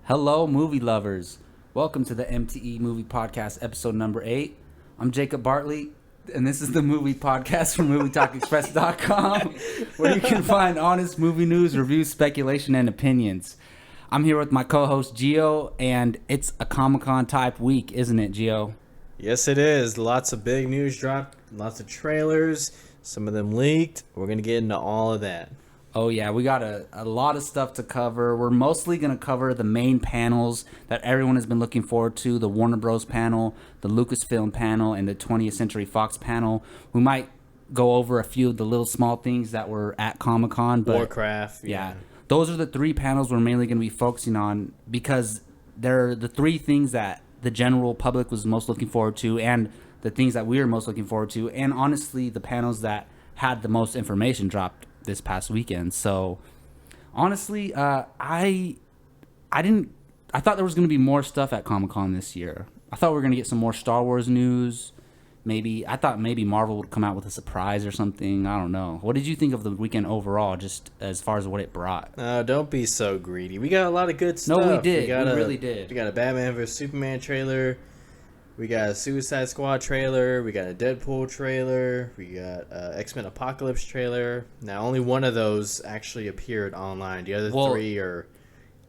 Hello, movie lovers. Welcome to the MTE Movie Podcast, episode number 8. I'm Jacob Bartley, and this is the movie podcast from MovieTalkExpress.com, where you can find honest movie news, reviews, speculation, and opinions. I'm here with my co-host, Gio, and it's a Comic-Con type week, isn't it, Gio? Yes, it is. Lots of big news dropped, lots of trailers, some of them leaked. We're going to get into all of that. Oh, yeah, we got a lot of stuff to cover. We're mostly going to cover the main panels that everyone has been looking forward to, the Warner Bros. Panel, the Lucasfilm panel, and the 20th Century Fox panel. We might go over a few of the little small things that were at Comic-Con. But Warcraft. Yeah, those are the three panels we're mainly going to be focusing on because they're the three things that the general public was most looking forward to and the things that we were most looking forward to. And honestly, the panels that had the most information dropped this past weekend. So honestly, I thought there was going to be more stuff at Comic-Con this year. I thought we were going to get some more Star Wars news. I thought maybe Marvel would come out with a surprise or something. I don't know. What did you think of the weekend overall, just as far as what it brought? Don't be so greedy. We got a lot of good stuff. No, we did. We really did. We got a Batman vs. Superman trailer. We got a Suicide Squad trailer. We got a Deadpool trailer. We got X-Men Apocalypse trailer. Now, only one of those actually appeared online. The other three are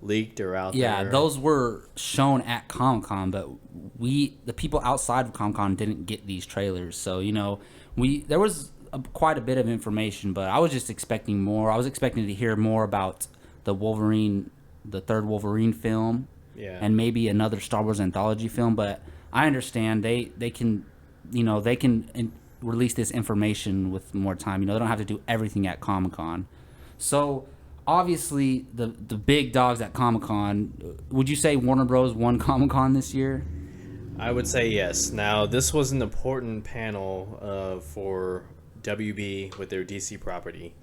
leaked or out there. Yeah, those were shown at Comic-Con, but the people outside of Comic-Con didn't get these trailers. So, there was quite a bit of information, but I was just expecting more. I was expecting to hear more about the third Wolverine film, and maybe another Star Wars anthology film, but I understand they can release this information with more time. They don't have to do everything at Comic-Con. So obviously the big dogs at Comic-Con, would you say Warner Bros. Won Comic-Con this year? I would say yes. Now, this was an important panel for WB with their DC property.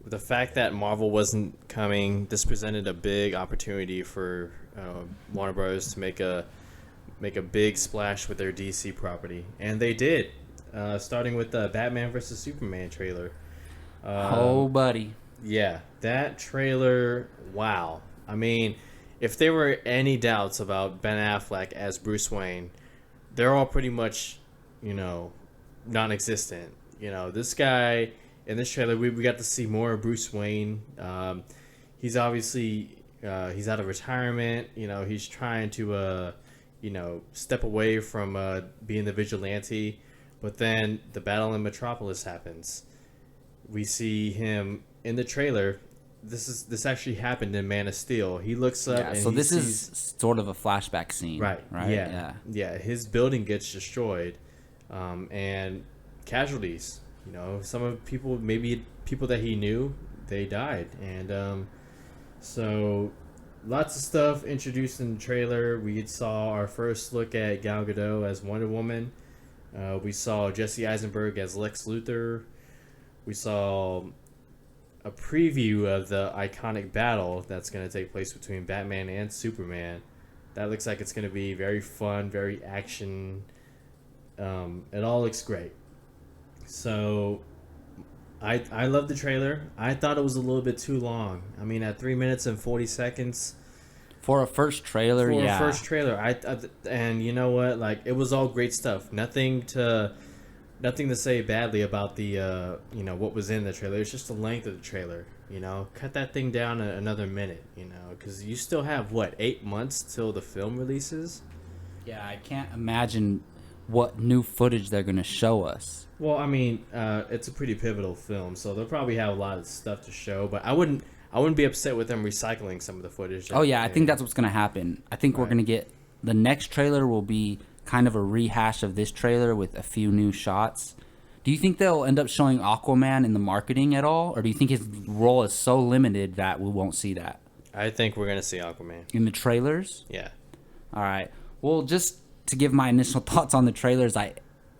The fact that Marvel wasn't coming, this presented a big opportunity for Warner Bros. To make a big splash with their DC property, and they did, starting with the Batman vs. Superman trailer. Oh, buddy. Yeah, that trailer, wow. I mean, if there were any doubts about Ben Affleck as Bruce Wayne, they're all pretty much, non-existent. This guy, in this trailer, we got to see more of Bruce Wayne. He's obviously, he's out of retirement. He's trying to step away from being the vigilante, but then the battle in Metropolis happens. We see him in the trailer. This actually happened in Man of Steel. He looks up, and so this is sort of a flashback scene, right? Yeah. His building gets destroyed, and casualties. Some of maybe people that he knew, they died, and so. Lots of stuff introduced in the trailer. We saw our first look at Gal Gadot as Wonder Woman. We saw Jesse Eisenberg as Lex Luthor. We saw a preview of the iconic battle that's going to take place between Batman and Superman. That looks like it's going to be very fun, very action. It all looks great. So I love the trailer. I thought it was a little bit too long. I mean, at 3 minutes and 40 seconds for a first trailer, and you know what? Like, it was all great stuff. Nothing to say badly about the what was in the trailer. It's just the length of the trailer. Cut that thing down another minute. Because you still have 8 months till the film releases. Yeah, I can't imagine what new footage they're going to show us. Well, I mean, it's a pretty pivotal film, so they'll probably have a lot of stuff to show. But I wouldn't be upset with them recycling some of the footage. I think that's what's going to happen. I think we're going to get the next trailer will be kind of a rehash of this trailer with a few new shots. Do you think they'll end up showing Aquaman in the marketing at all, or do you think his role is so limited that we won't see that? I think we're going to see Aquaman in the trailers. Yeah. All right. Well, just to give my initial thoughts on the trailers, I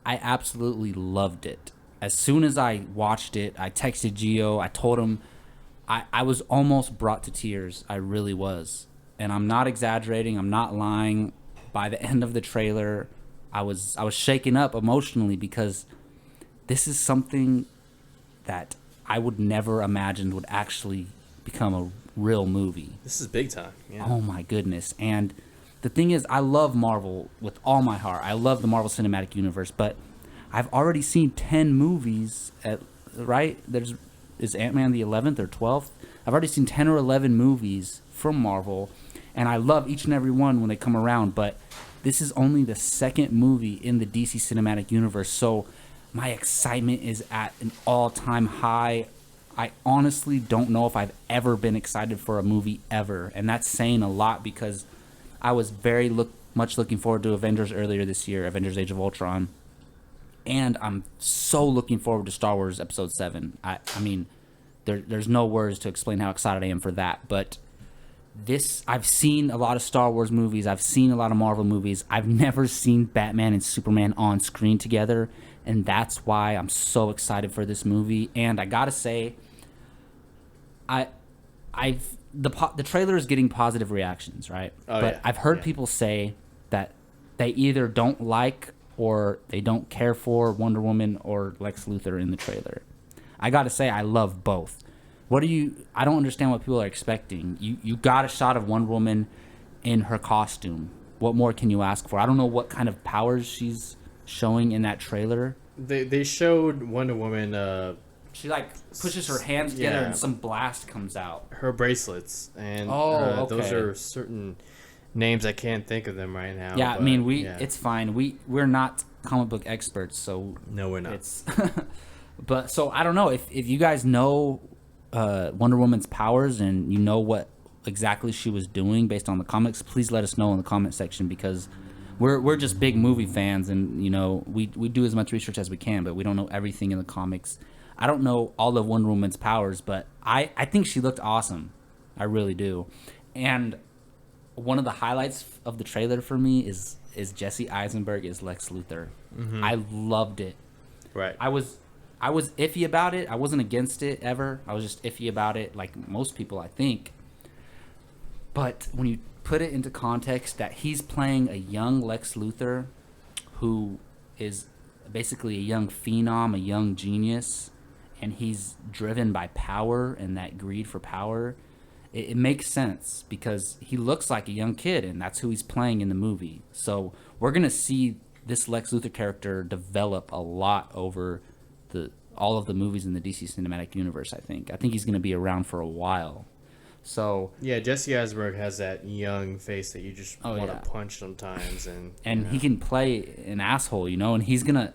absolutely loved it. As soon as I watched it, I texted Gio. I told him I was almost brought to tears. I really was. And I'm not exaggerating. I'm not lying. By the end of the trailer, I was shaken up emotionally because this is something that I would never imagine would actually become a real movie. This is big time. Yeah. Oh my goodness. And the thing is, I love Marvel with all my heart. I love the Marvel Cinematic Universe, but I've already seen 10 movies right? Is Ant-Man the 11th or 12th? I've already seen 10 or 11 movies from Marvel, and I love each and every one when they come around, but this is only the second movie in the DC Cinematic Universe, so my excitement is at an all-time high. I honestly don't know if I've ever been excited for a movie ever, and that's saying a lot because I was very much looking forward to Avengers earlier this year, Avengers Age of Ultron, and I'm so looking forward to Star Wars Episode 7. I mean, there's no words to explain how excited I am for that, but I've seen a lot of Star Wars movies, I've seen a lot of Marvel movies, I've never seen Batman and Superman on screen together, and that's why I'm so excited for this movie. And I gotta say, the trailer is getting positive reactions, right? But I've heard people say that they either don't like or they don't care for Wonder Woman or Lex Luthor in the trailer. I gotta say, I love both. I don't understand what people are expecting. You got a shot of Wonder Woman in her costume. What more can you ask for? I don't know what kind of powers she's showing in that trailer. They showed Wonder Woman. She like pushes her hands together and some blast comes out. Her bracelets and those are certain names. I can't think of them right now. Yeah, I mean it's fine. We're not comic book experts, so no, we're not. It's but so I don't know if you guys know Wonder Woman's powers and you know what exactly she was doing based on the comics. Please let us know in the comment section because we're just big movie fans and we do as much research as we can, but we don't know everything in the comics. I don't know all of Wonder Woman's powers, but I think she looked awesome. I really do. And one of the highlights of the trailer for me is Jesse Eisenberg as Lex Luthor. Mm-hmm. I loved it. Right. I was iffy about it. I wasn't against it ever. I was just iffy about it, like most people, I think. But when you put it into context that he's playing a young Lex Luthor who is basically a young phenom, a young genius, and he's driven by power and that greed for power, it makes sense because he looks like a young kid and that's who he's playing in the movie. So we're going to see this Lex Luthor character develop a lot over all of the movies in the DC Cinematic Universe, I think. I think he's going to be around for a while. So yeah, Jesse Eisenberg has that young face that you just want to punch sometimes, and he can play an asshole, and he's 30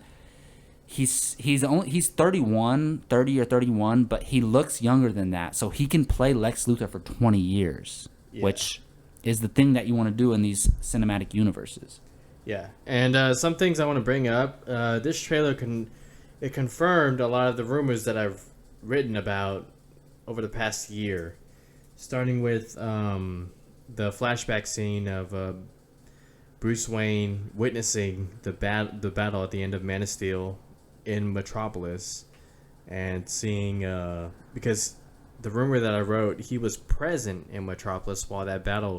or 31, but he looks younger than that, so he can play Lex Luthor for 20 years, which is the thing that you want to do in these cinematic universes. Yeah, and some things I want to bring up. This trailer confirmed a lot of the rumors that I've written about over the past year. Starting with the flashback scene of Bruce Wayne witnessing the battle at the end of Man of Steel in Metropolis, and seeing because the rumor that I wrote, he was present in Metropolis while that battle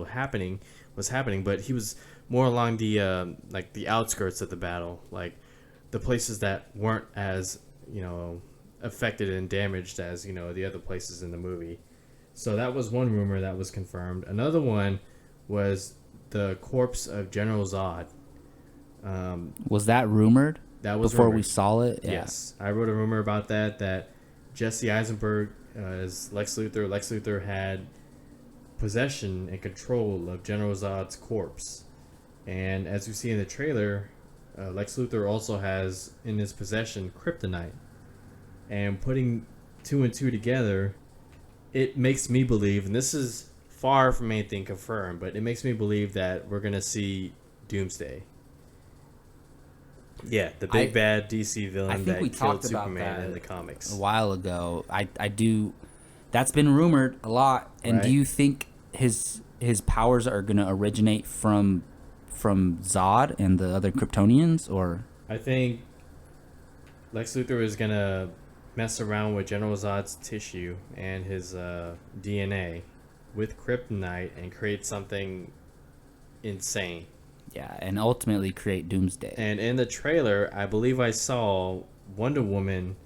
was happening, but he was more along the like the outskirts of the battle, like the places that weren't as affected and damaged as the other places in the movie. So that was one rumor that was confirmed. Another one was the corpse of General Zod. Was that rumored? That was before rumored. We saw it. Yeah. Yes, I wrote a rumor about that Jesse Eisenberg as Lex Luthor. Lex Luthor had possession and control of General Zod's corpse, and as we see in the trailer, Lex Luthor also has in his possession kryptonite. And putting two and two together, it makes me believe, and this is far from anything confirmed, but it makes me believe that we're going to see Doomsday. Yeah, the big bad DC villain that killed Superman in the comics. A while ago. I do. That's been rumored a lot. And do you think his powers are going to originate from Zod and the other Kryptonians, or? I think Lex Luthor is going to mess around with General Zod's tissue and his DNA with kryptonite and create something insane. Yeah, and ultimately create Doomsday. And in the trailer, I believe I saw Wonder Woman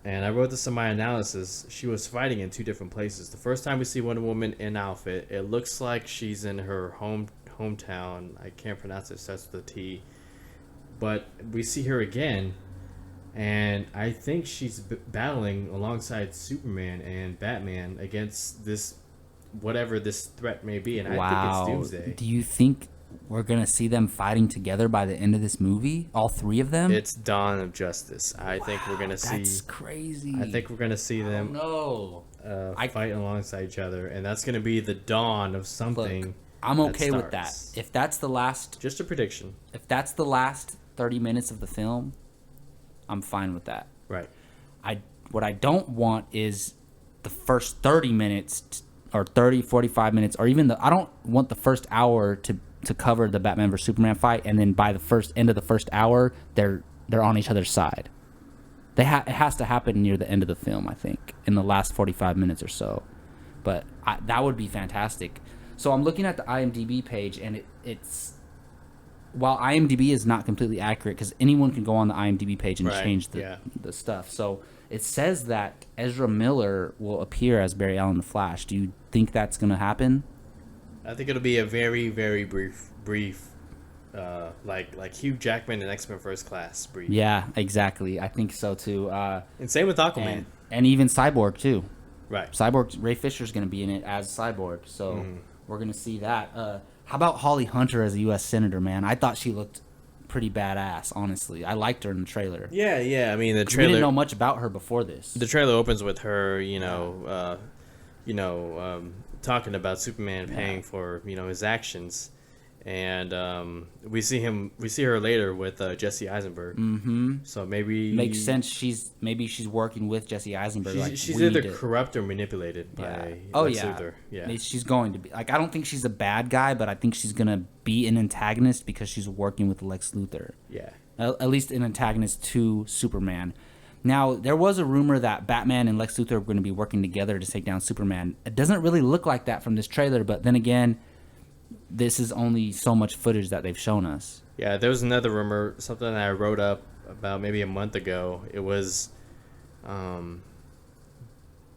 and I wrote this in my analysis, she was fighting in two different places. The first time we see Wonder Woman in outfit, it looks like she's in her hometown. I can't pronounce it, starts with a T. But we see her again, and I think she's battling alongside Superman and Batman against this, whatever this threat may be. And Wow. I think it's Doomsday. Do you think we're going to see them fighting together by the end of this movie? All three of them? It's Dawn of Justice. I think we're going to see... That's crazy. I think we're going to see them fight alongside each other, and that's going to be the dawn of something. Look, I'm okay with that. If that's the last... Just a prediction. If that's the last 30 minutes of the film, I'm fine with that. Right. What I don't want is the first 30 minutes or 30, 45 minutes, or even I don't want the first hour to cover the Batman vs Superman fight, and then by the end of the first hour, they're on each other's side. It has to happen near the end of the film, I think, in the last 45 minutes or so. But that would be fantastic. So I'm looking at the IMDb page, and it's while IMDb is not completely accurate, because anyone can go on the IMDb page and change the stuff. So it says that Ezra Miller will appear as Barry Allen the Flash. Do you think that's going to happen? I think it'll be a very, very brief, like Hugh Jackman in X-Men First Class brief. Yeah, exactly. I think so too. And same with Aquaman. And even Cyborg too. Right. Cyborg, Ray Fisher's going to be in it as Cyborg, so we're going to see that. How about Holly Hunter as a U.S. Senator, man? I thought she looked pretty badass, honestly. I liked her in the trailer. Yeah. I mean, the trailer... We didn't know much about her before this. The trailer opens with her, talking about Superman paying for, his actions. And we see her later with Jesse Eisenberg. Mm-hmm. So maybe... Makes sense. She's working with Jesse Eisenberg. She's either corrupt or manipulated by Lex Luthor. Yeah. She's going to be. I don't think she's a bad guy, but I think she's going to be an antagonist because she's working with Lex Luthor. Yeah. At least an antagonist to Superman. Now, there was a rumor that Batman and Lex Luthor were going to be working together to take down Superman. It doesn't really look like that from this trailer, but then again, this is only so much footage that they've shown us. Yeah, there was another rumor, something that I wrote up about maybe a month ago. It was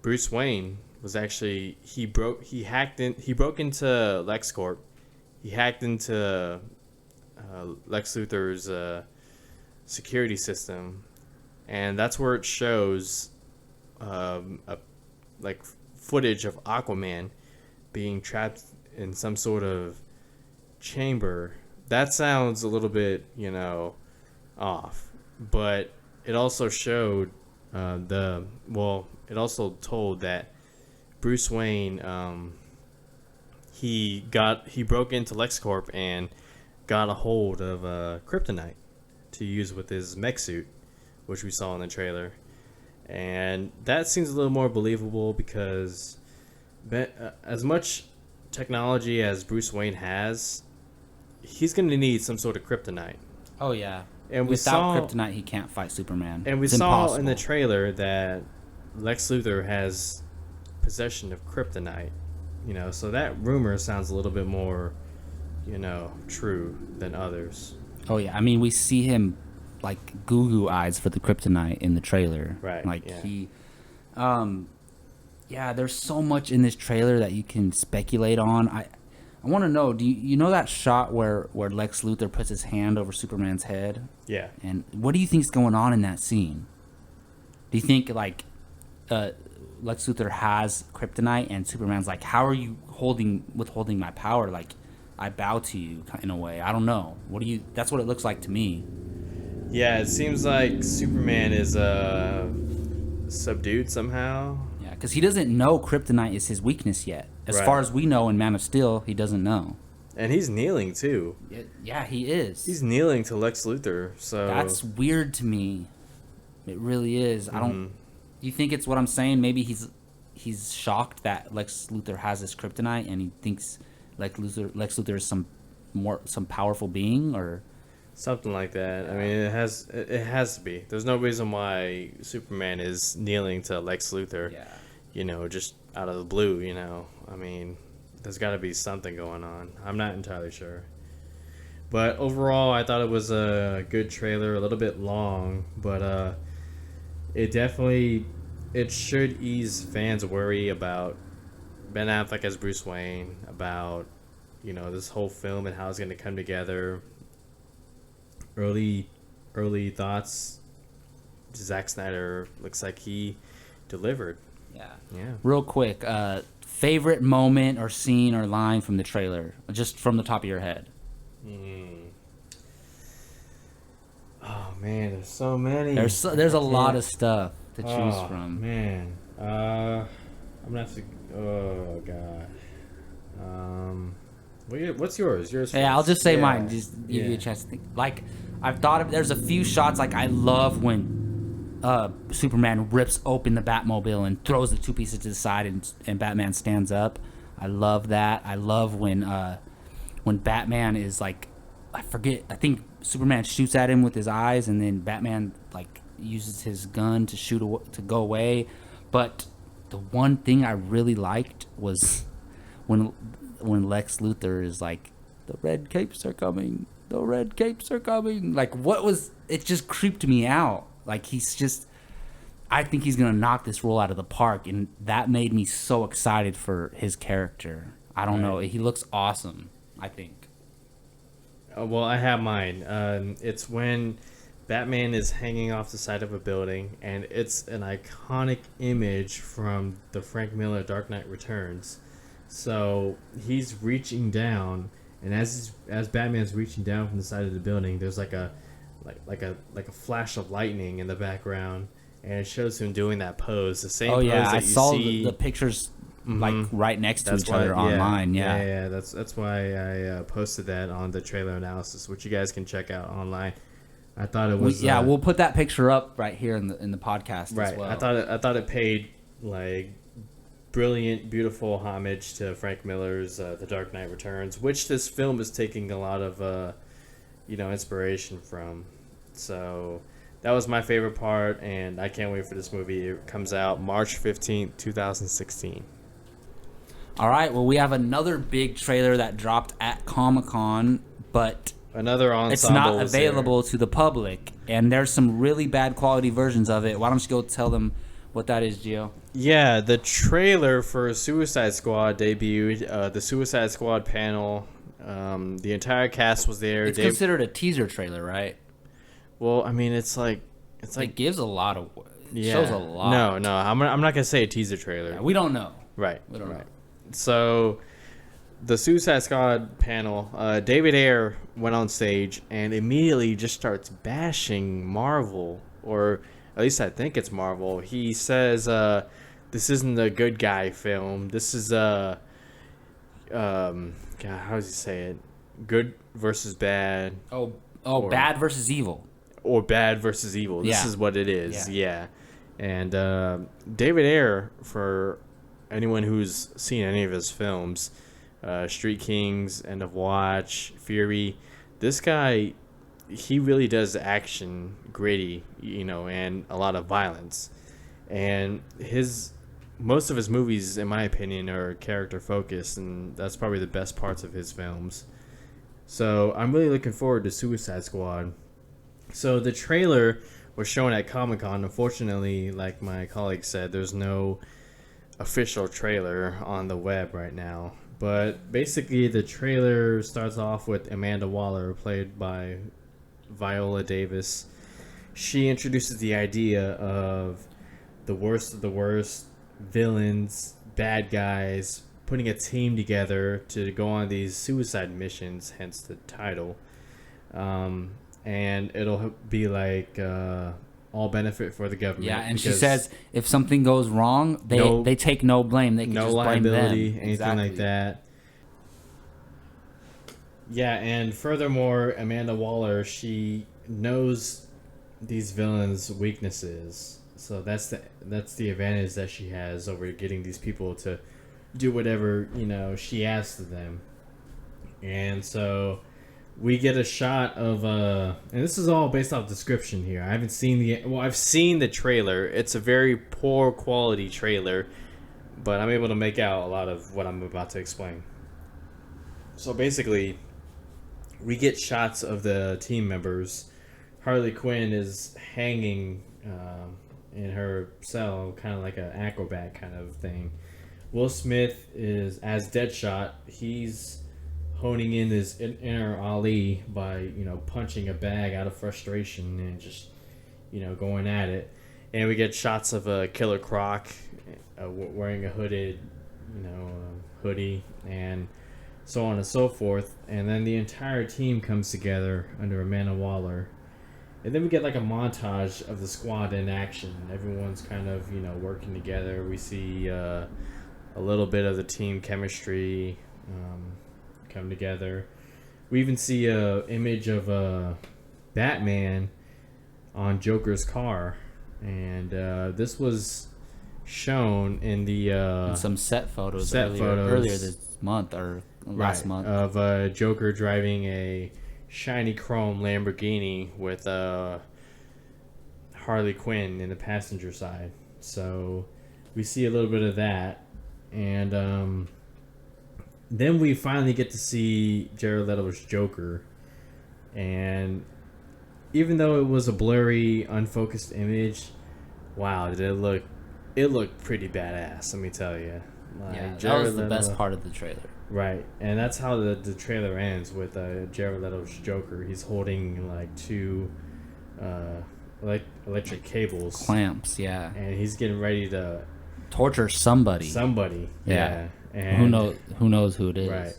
Bruce Wayne was actually he broke into LexCorp. He hacked into Lex Luthor's security system, and that's where it shows like footage of Aquaman being trapped in some sort of chamber. That sounds a little bit, off. But it also showed it also told that Bruce Wayne he broke into LexCorp and got a hold of kryptonite to use with his mech suit, which we saw in the trailer. And that seems a little more believable because as much technology as Bruce Wayne has, he's going to need some sort of kryptonite. Oh yeah. And without kryptonite, he can't fight Superman. And we saw in the trailer that Lex Luthor has possession of kryptonite. So that rumor sounds a little bit more, true than others. Oh yeah. I mean, we see him like goo eyes for the kryptonite in the trailer. Right. He yeah, there's so much in this trailer that you can speculate on. I want to know, do you know that shot where Lex Luthor puts his hand over Superman's head? Yeah. And what do you think's going on in that scene? Do you think Lex Luthor has kryptonite and Superman's like, how are you withholding my power? Like, I bow to you in a way. I don't know. That's what it looks like to me. Yeah, it seems like Superman is subdued somehow. Yeah, because he doesn't know kryptonite is his weakness yet. As far as we know in Man of Steel, he doesn't know. And he's kneeling too. Yeah, he is. He's kneeling to Lex Luthor. So that's weird to me. It really is. I don't. You think it's what I'm saying? Maybe he's shocked that Lex Luthor has this kryptonite, and he thinks Lex Luthor is some powerful being, or something like that. I mean, it has to be. There's no reason why Superman is kneeling to Lex Luthor. Yeah. Just out of the blue. I mean, there's got to be something going on. I'm not entirely sure. But overall, I thought it was a good trailer. A little bit long, but it definitely it should ease fans' worry about Ben Affleck as Bruce Wayne, about this whole film and how it's going to come together. Early thoughts. Zack Snyder looks like he delivered. Yeah. Yeah. Real quick, favorite moment or scene or line from the trailer, just from the top of your head. Oh man, there's so many. There's a lot of stuff to choose from. Man, I'm gonna have to. Oh god. What's yours? Yours. Yeah, I'll just say mine. Just give you a chance to think. Like, I've thought of. There's a few shots. Like, I love when Superman rips open the Batmobile and throws the two pieces to the side, and Batman stands up. I love that. I love when Batman is like, I think Superman shoots at him with his eyes, and then Batman like uses his gun to go away. But the one thing I really liked was when Lex Luthor is like, the red capes are coming. The red capes are coming. Like, it just creeped me out. Like, I think he's going to knock this role out of the park. And that made me so excited for his character. I don't know. He looks awesome, I think. Well, I have mine. It's when Batman is hanging off the side of a building, and it's an iconic image from the Frank Miller Dark Knight Returns. So he's reaching down, and as Batman's reaching down from the side of the building, there's like a flash of lightning in the background, and it shows him doing that pose, the same pose that I you saw see. the pictures like right next to each other online. Yeah. That's why I posted that on the trailer analysis, which you guys can check out online. I thought it was we'll put that picture up right here in the podcast right. as well. I thought it paid like brilliant, beautiful homage to Frank Miller's The Dark Knight Returns, which this film is taking a lot of inspiration from. So that was my favorite part, and I can't wait for this movie. It comes out March 15th, 2016. All right, well, we have another big trailer that dropped at Comic-Con, but another ensemble. It's not available to the public, and there's some really bad quality versions of it. Why don't you go tell them what that is, Gio? Yeah, the trailer for Suicide Squad debuted. The Suicide Squad panel, the entire cast was there. It's considered a teaser trailer, right? Well, I mean, it's like it gives a lot of shows a lot. No, I'm not gonna say a teaser trailer. Yeah, we don't know. Right. We don't know. So, the Suicide Squad panel, David Ayer went on stage and immediately just starts bashing Marvel, or at least I think it's Marvel. He says, "This isn't a good guy film. This is God, how does he say it? Good versus bad. Or bad versus evil. Or bad versus evil. This is what it is. Yeah. And David Ayer, for anyone who's seen any of his films, Street Kings, End of Watch, Fury, this guy, he really does action gritty, and a lot of violence. And most of his movies, in my opinion, are character focused, and that's probably the best parts of his films. So I'm really looking forward to Suicide Squad. So the trailer was shown at Comic-Con. Unfortunately, like my colleague said, there's no official trailer on the web right now. But basically, the trailer starts off with Amanda Waller, played by Viola Davis. She introduces the idea of the worst of the worst villains, bad guys, putting a team together to go on these suicide missions, hence the title. And it'll be like all benefit for the government. Yeah, and she says if something goes wrong, they take no blame. They can no just liability, blame them. anything like that. Yeah, and furthermore, Amanda Waller, she knows these villains' weaknesses. So that's the advantage that she has over getting these people to do whatever, she asks of them. And so we get a shot of and this is all based off description here. I haven't seen I've seen the trailer. It's a very poor quality trailer, but I'm able to make out a lot of what I'm about to explain. So basically, we get shots of the team members. Harley Quinn is hanging in her cell, kind of like an acrobat kind of thing. Will Smith is as Deadshot. He's honing in his inner Ali by punching a bag out of frustration and just going at it. And we get shots of a Killer Croc wearing a hooded hoodie and so on and so forth. And then the entire team comes together under Amanda Waller. And then we get like a montage of the squad in action. Everyone's kind of working together. We see a little bit of the team chemistry come together. We even see a image of Batman on Joker's car, and this was shown in the and some set photos earlier this month or last month of Joker driving a shiny chrome Lamborghini with Harley Quinn in the passenger side. So we see a little bit of that, and then we finally get to see Jared Leto's Joker, and even though it was a blurry, unfocused image, wow, did it look? It looked pretty badass. Let me tell you. That was the best part of the trailer. Right, and that's how the trailer ends with Jared Leto's Joker. He's holding like two electric cables, clamps, yeah, and he's getting ready to torture somebody. Yeah. And who knows who it is. Right.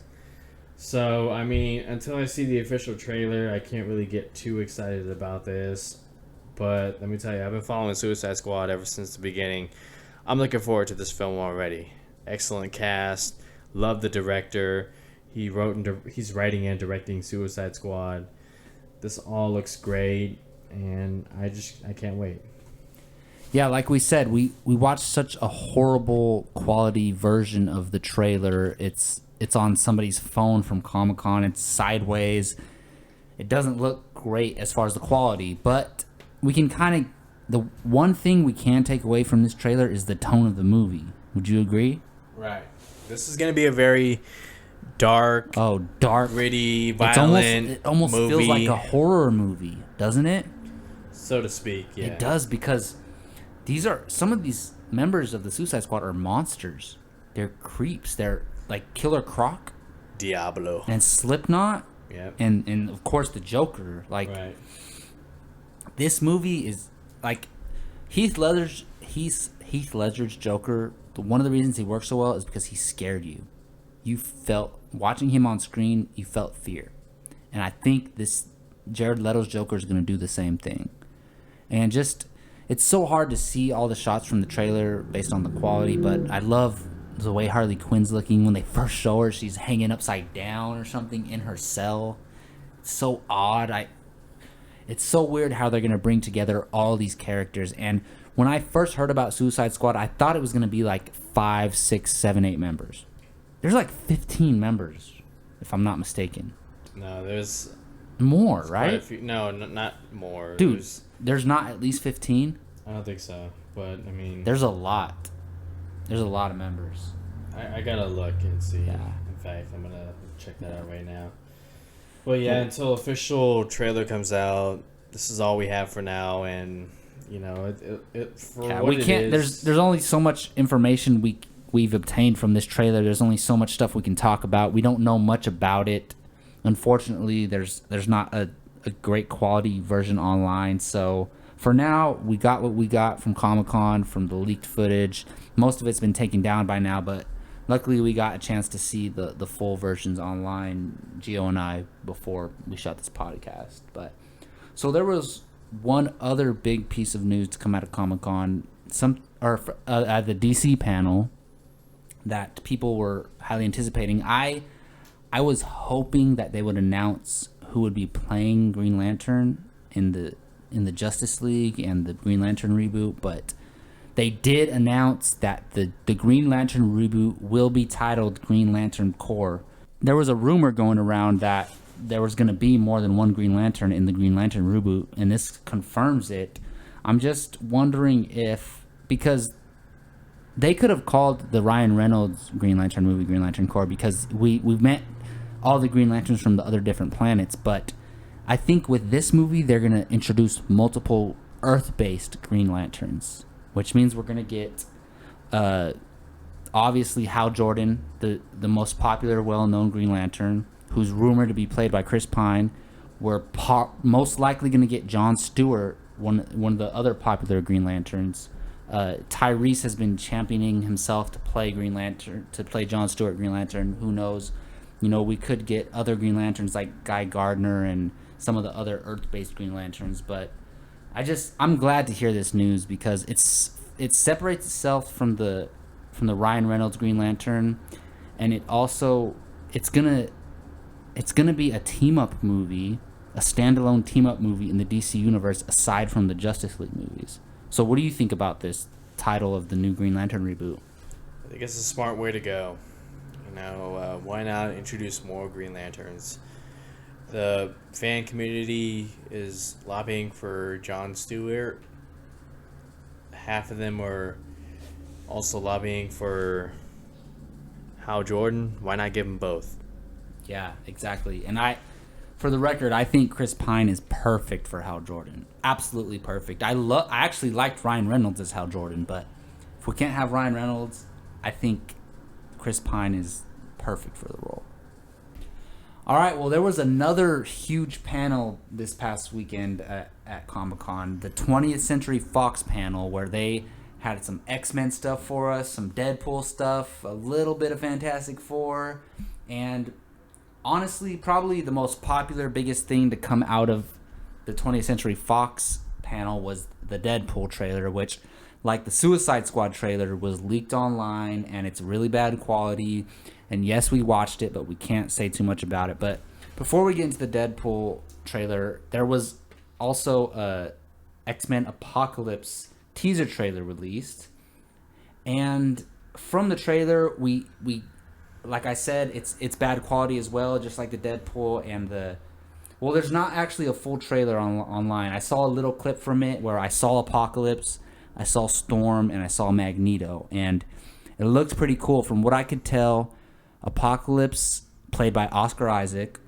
So, I mean, until I see the official trailer, I can't really get too excited about this. But let me tell you, I've been following Suicide Squad ever since the beginning. I'm looking forward to this film already. Excellent cast. Love the director. He's writing and directing Suicide Squad. This all looks great, and I can't wait. Yeah, like we said, we watched such a horrible quality version of the trailer. It's on somebody's phone from Comic-Con. It's sideways. It doesn't look great as far as the quality, but we can the one thing we can take away from this trailer is the tone of the movie. Would you agree? Right. This is going to be a very dark, gritty, violent it almost movie. Feels like a horror movie, doesn't it? So to speak, yeah. It does, because some of these members of the Suicide Squad are monsters. They're creeps. They're like Killer Croc, Diablo, and Slipknot. Yep. And of course the Joker. Like, right. This movie is like Heath Ledger's Joker. One of the reasons he works so well is because he scared you. You felt, watching him on screen, you felt fear. And I think this Jared Leto's Joker is going to do the same thing. And just, it's so hard to see all the shots from the trailer based on the quality, but I love the way Harley Quinn's looking. When they first show her, she's hanging upside down or something in her cell. It's so odd. It's so weird how they're going to bring together all these characters. And when I first heard about Suicide Squad, I thought it was going to be like 5, 6, 7, 8 members. There's like 15 members, if I'm not mistaken. No, there's more, right? No, not more. Dude, there's not at least 15? I don't think so, but I mean... There's a lot. There's a lot of members. I gotta look and see. Yeah. In fact, I'm gonna check that out right now. But yeah, until official trailer comes out, this is all we have for now, and There's only so much information we've obtained from this trailer. There's only so much stuff we can talk about. We don't know much about it. Unfortunately, there's not a great quality version online. So for now, we got what we got from Comic-Con, from the leaked footage. Most of it's been taken down by now, but luckily we got a chance to see the full versions online, Gio and I, before we shot this podcast. But so there was one other big piece of news to come out of Comic-Con, at the DC panel, that people were highly anticipating. I was hoping that they would announce who would be playing Green Lantern in the Justice League and the Green Lantern reboot, but they did announce that the Green Lantern reboot will be titled Green Lantern Corps. There was a rumor going around that there was going to be more than one Green Lantern in the Green Lantern reboot, and this confirms it. I'm just wondering because they could have called the Ryan Reynolds Green Lantern movie Green Lantern Corps, because we've met all the Green Lanterns from the other different planets, but I think with this movie they're going to introduce multiple Earth-based Green Lanterns. which means we're gonna get obviously Hal Jordan, the most popular, well-known Green Lantern, who's rumored to be played by Chris Pine. We're most likely gonna get Jon Stewart, one of the other popular Green Lanterns. Tyrese has been championing himself to play Green Lantern, to play Jon Stewart Green Lantern. Who knows? We could get other Green Lanterns like Guy Gardner and some of the other Earth-based Green Lanterns. But I'm glad to hear this news because it separates itself from the Ryan Reynolds Green Lantern, and it's gonna be a team up movie, a standalone team up movie in the DC universe aside from the Justice League movies. So what do you think about this title of the new Green Lantern reboot? I think it's a smart way to go. Why not introduce more Green Lanterns? The fan community is lobbying for Jon Stewart. Half of them are also lobbying for Hal Jordan. Why not give them both? Yeah, exactly. And for the record, I think Chris Pine is perfect for Hal Jordan. Absolutely perfect. I actually liked Ryan Reynolds as Hal Jordan, but if we can't have Ryan Reynolds, I think Chris Pine is perfect for the role. All right, well, there was another huge panel this past weekend at Comic-Con, the 20th Century Fox panel, where they had some X-Men stuff for us, some Deadpool stuff, a little bit of Fantastic Four, and honestly, probably the most popular, biggest thing to come out of the 20th Century Fox panel was the Deadpool trailer, which, like the Suicide Squad trailer, was leaked online, and it's really bad quality. And yes, we watched it, but we can't say too much about it. But before we get into the Deadpool trailer, there was also a X-Men Apocalypse teaser trailer released. And from the trailer, we like I said, it's bad quality as well, just like the Deadpool and there's not actually a full trailer online. I saw a little clip from it where I saw Apocalypse, I saw Storm, and I saw Magneto, and it looked pretty cool. From what I could tell, Apocalypse, played by Oscar Isaac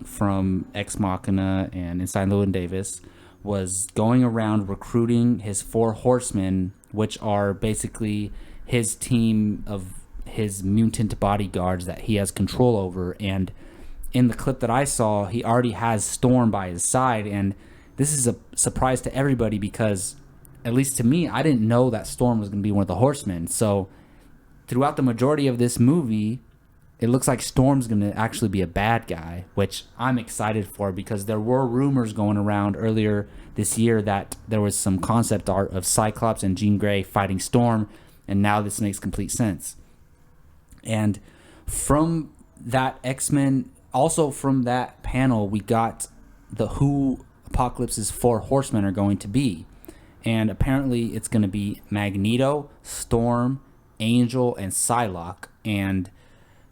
from Ex Machina and Inside Llewyn Davis, was going around recruiting his 4 horsemen, which are basically his team of his mutant bodyguards that he has control over. And in the clip that I saw, he already has Storm by his side, and this is a surprise to everybody because, at least to me, I didn't know that Storm was going to be one of the horsemen. So throughout the majority of this movie, it looks like Storm's going to actually be a bad guy, which I'm excited for because there were rumors going around earlier this year that there was some concept art of Cyclops and Jean Grey fighting Storm, and now this makes complete sense. And from that X-Men, also from that panel, we got who Apocalypse's 4 horsemen are going to be. And apparently it's going to be Magneto, Storm, Angel, and Psylocke. And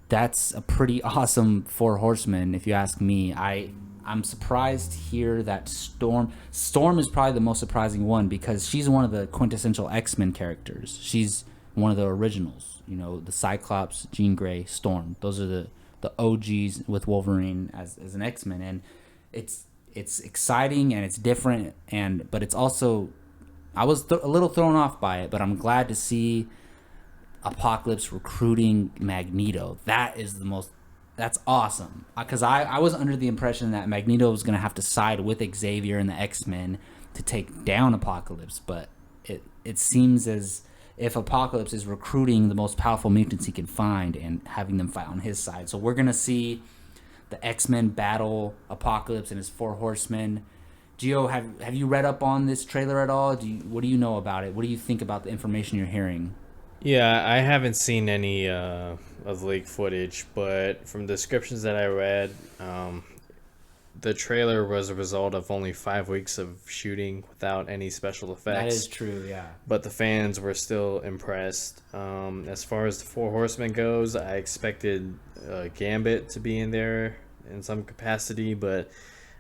that's a pretty awesome 4 horsemen, if you ask me. I'm surprised to hear that Storm is probably the most surprising one because she's one of the quintessential X-Men characters. She's one of the originals, the Cyclops, Jean Grey, Storm. Those are the OGs with Wolverine as an X-Men, and it's exciting and it's different, but it's also, I was a little thrown off by it, but I'm glad to see Apocalypse recruiting Magneto. That's awesome, because I was under the impression that Magneto was going to have to side with Xavier and the X-Men to take down Apocalypse, but it seems as if Apocalypse is recruiting the most powerful mutants he can find and having them fight on his side. So we're going to see the X-Men battle Apocalypse and his 4 horsemen. Gio, have you read up on this trailer at all? What do you know about it? What do you think about the information you're hearing? Yeah, I haven't seen any of the leaked footage, but from descriptions that I read, the trailer was a result of only 5 weeks of shooting without any special effects. That is true, yeah. But the fans were still impressed. As far as the 4 Horsemen goes, I expected Gambit to be in there in some capacity, but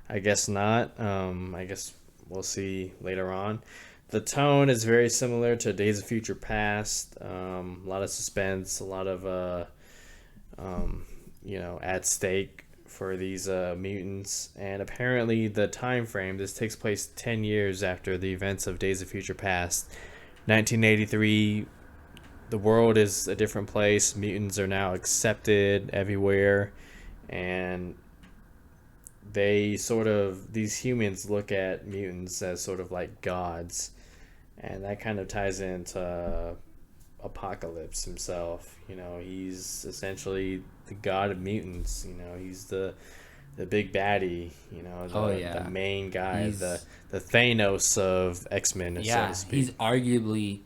I guess not. I guess we'll see later on. The tone is very similar to Days of Future Past. A lot of suspense, a lot of at stake for these mutants, and apparently the time frame, this takes place 10 years after the events of Days of Future Past. 1983, the world is a different place. Mutants are now accepted everywhere, and these humans look at mutants as sort of like gods, and that kind of ties into Apocalypse himself. He's essentially the god of mutants. He's the big baddie. The main guy, the Thanos of X-Men, so to speak. He's arguably,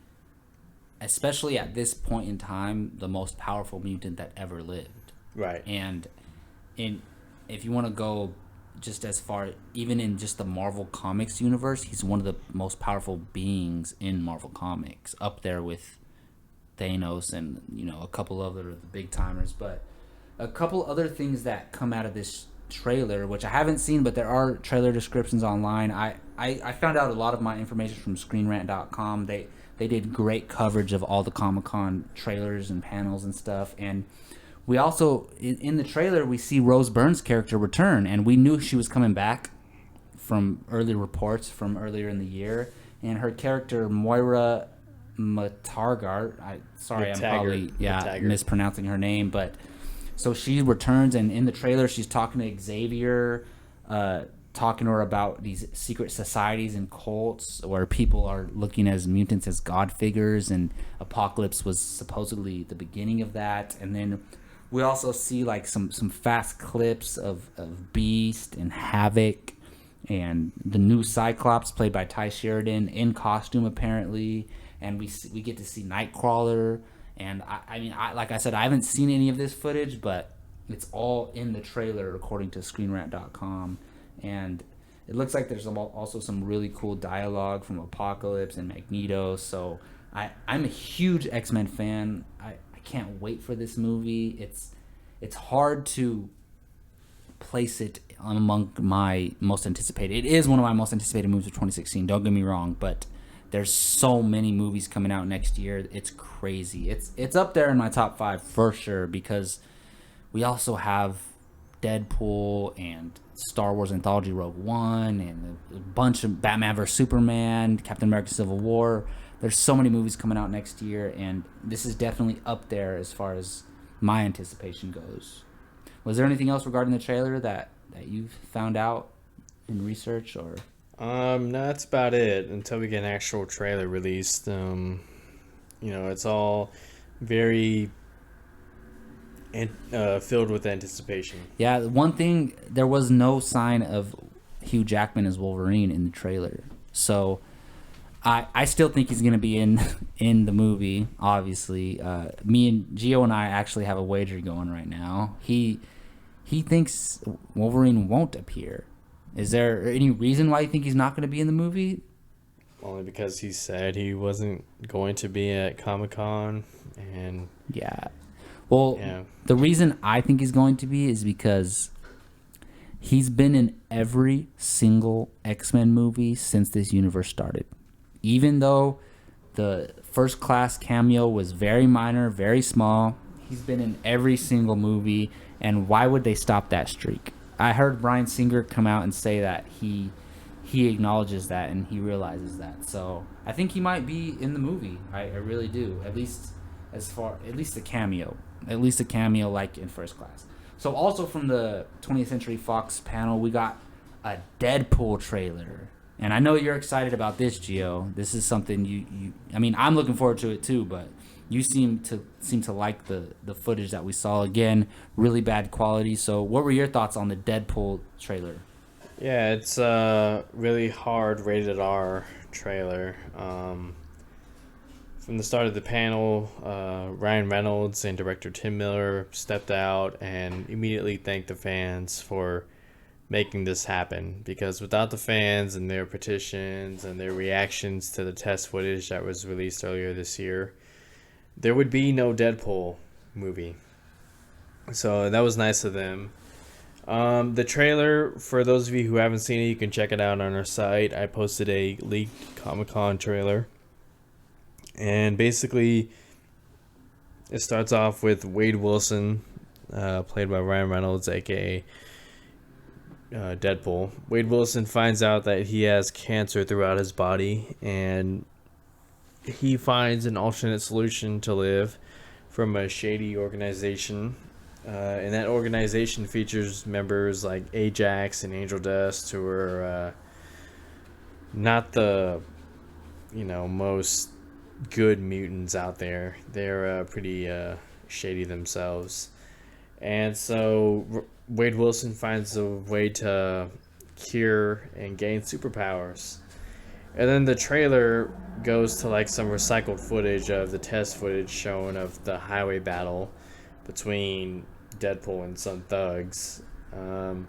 especially at this point in time, the most powerful mutant that ever lived. Right. And if you want to go just as far, even in just the Marvel Comics universe, he's one of the most powerful beings in Marvel Comics, up there with Thanos and a couple other the big timers. But a couple other things that come out of this trailer, which I haven't seen, but there are trailer descriptions online. I found out a lot of my information from ScreenRant.com. They did great coverage of all the Comic-Con trailers and panels and stuff. And we also, in the trailer, we see Rose Byrne's character return, and we knew she was coming back from early reports from earlier in the year. And her character, Moira Matargart, I'm probably mispronouncing her name, but so she returns, and in the trailer she's talking to Xavier, talking to her about these secret societies and cults where people are looking as mutants as god figures, and Apocalypse was supposedly the beginning of that. And then we also see like some fast clips of Beast and Havoc and the new Cyclops played by Ty Sheridan in costume apparently, and we get to see Nightcrawler. And I mean, like I said, I haven't seen any of this footage, but it's all in the trailer according to ScreenRant.com. And it looks like there's also some really cool dialogue from Apocalypse and Magneto. So I'm a huge X-Men fan. I can't wait for this movie. It's hard to place it among my most anticipated. It is one of my most anticipated movies of 2016. Don't get me wrong, but there's so many movies coming out next year. It's crazy. It's up there in my top 5 for sure, because we also have Deadpool and Star Wars Anthology Rogue One and a bunch of Batman vs Superman, Captain America Civil War. There's so many movies coming out next year, and this is definitely up there as far as my anticipation goes. Was there anything else regarding the trailer that you've found out in research or? No, that's about it until we get an actual trailer released. It's all very filled with anticipation. Yeah, one thing, there was no sign of Hugh Jackman as Wolverine in the trailer. So I still think he's going to be in the movie, obviously. Me and Gio and I actually have a wager going right now. He thinks Wolverine won't appear. Is there any reason why you think he's not going to be in the movie? Only because he said he wasn't going to be at Comic-Con. And yeah. Well, the reason I think he's going to be is because he's been in every single X-Men movie since this universe started. Even though the First Class cameo was very minor, very small, he's been in every single movie. And why would they stop that streak? I heard Bryan Singer come out and say that he acknowledges that and he realizes that. So I think he might be in the movie. I really do. At least the cameo. At least a cameo like in First Class. So also from the 20th Century Fox panel, we got a Deadpool trailer. And I know you're excited about this, Gio. This is something you I mean, I'm looking forward to it too, but you seem to like the footage that we saw. Again, really bad quality. So what were your thoughts on the Deadpool trailer? Yeah, it's really hard rated R trailer. From the start of the panel, Ryan Reynolds and director Tim Miller stepped out and immediately thanked the fans for making this happen, because without the fans and their petitions and their reactions to the test footage that was released earlier this year, there would be no Deadpool movie. So that was nice of them. The trailer, for those of you who haven't seen it, you can check it out on our site. I posted a leaked Comic-Con trailer. And basically, it starts off with Wade Wilson, played by Ryan Reynolds, aka Deadpool. Wade Wilson finds out that he has cancer throughout his body, and he finds an alternate solution to live from a shady organization. And that organization features members like Ajax and Angel Dust, who are not the most good mutants out there. They're pretty shady themselves. And so Wade Wilson finds a way to cure and gain superpowers. And then the trailer goes to like some recycled footage of the test footage shown of the highway battle between Deadpool and some thugs. And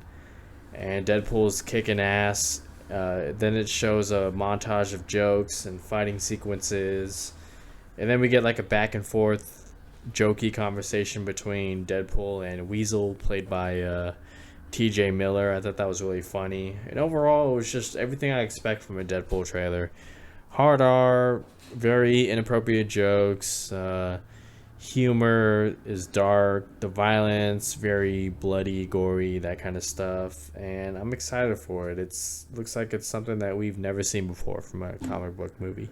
Deadpool's kicking ass. Then it shows a montage of jokes and fighting sequences. And then we get like a back and forth jokey conversation between Deadpool and Weasel, played by TJ Miller. I thought that was really funny. And overall, it was just everything I expect from a Deadpool trailer. Hard R, very inappropriate jokes. Humor is dark. The violence, very bloody, gory, that kind of stuff. And I'm excited for it. Looks like it's something that we've never seen before from a comic book movie.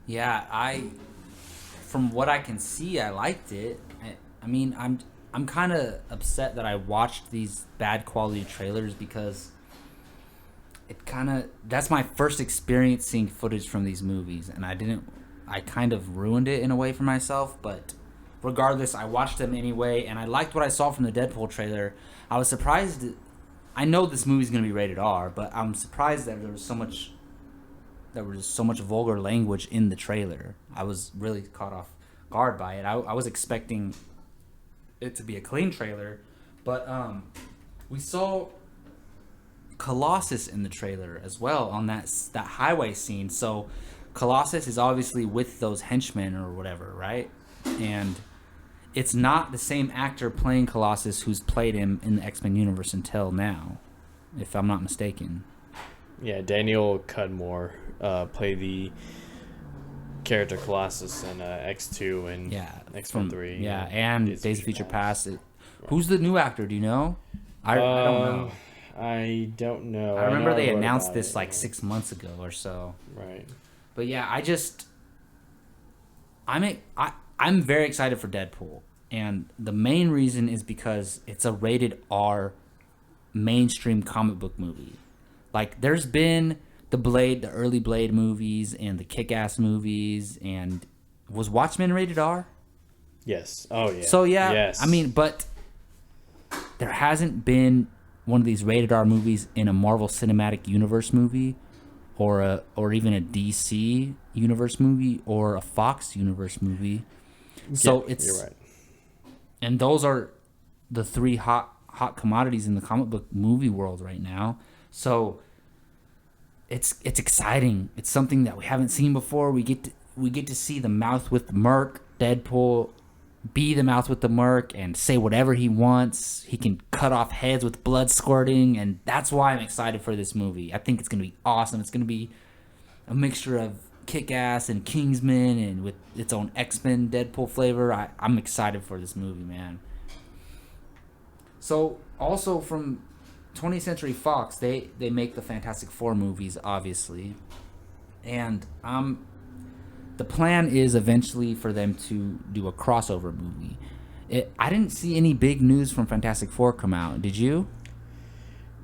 Yeah, from what I can see, I liked it. I mean, I'm kind of upset that I watched these bad quality trailers because that's my first experience seeing footage from these movies, and I kind of ruined it in a way for myself, but regardless, I watched them anyway, and I liked what I saw from the Deadpool trailer. I was surprised. I know this movie's going to be rated R, but I'm surprised that there was so much vulgar language in the trailer. I was really caught off guard by it. I was expecting it to be a clean trailer, but we saw Colossus in the trailer as well on that highway scene. So Colossus is obviously with those henchmen or whatever, right? And it's not the same actor playing Colossus who's played him in the X-Men universe until now, if I'm not mistaken. Yeah, Daniel Cudmore played the character Colossus in X2 and X-Men 3. Yeah, and Days of Future Past. Who's the new actor? Do you know? I don't know. I don't know. I remember they announced this like 6 months ago or so. Right. But yeah, I'm very excited for Deadpool, and the main reason is because it's a rated R mainstream comic book movie. Like, there's been the early Blade movies and the Kick-Ass movies, and was Watchmen rated R? Yes. Oh yeah. So yeah, yes. I mean, but there hasn't been one of these rated R movies in a Marvel Cinematic Universe movie, or even a DC Universe movie, or a Fox Universe movie. So yeah, you're right. And those are the three hot commodities in the comic book movie world right now. So it's exciting. It's something that we haven't seen before. We get to see the mouth with the Merc, Deadpool be the mouth with the Merc and say whatever he wants. He can cut off heads with blood squirting, and that's why I'm excited for this movie. I think it's going to be awesome. It's going to be a mixture of Kick-Ass and Kingsman, and with its own X-Men Deadpool flavor. I'm excited for this movie, man. So, also from 20th Century Fox, they make the Fantastic Four movies, obviously. And the plan is eventually for them to do a crossover movie. I didn't see any big news from Fantastic Four come out. Did you?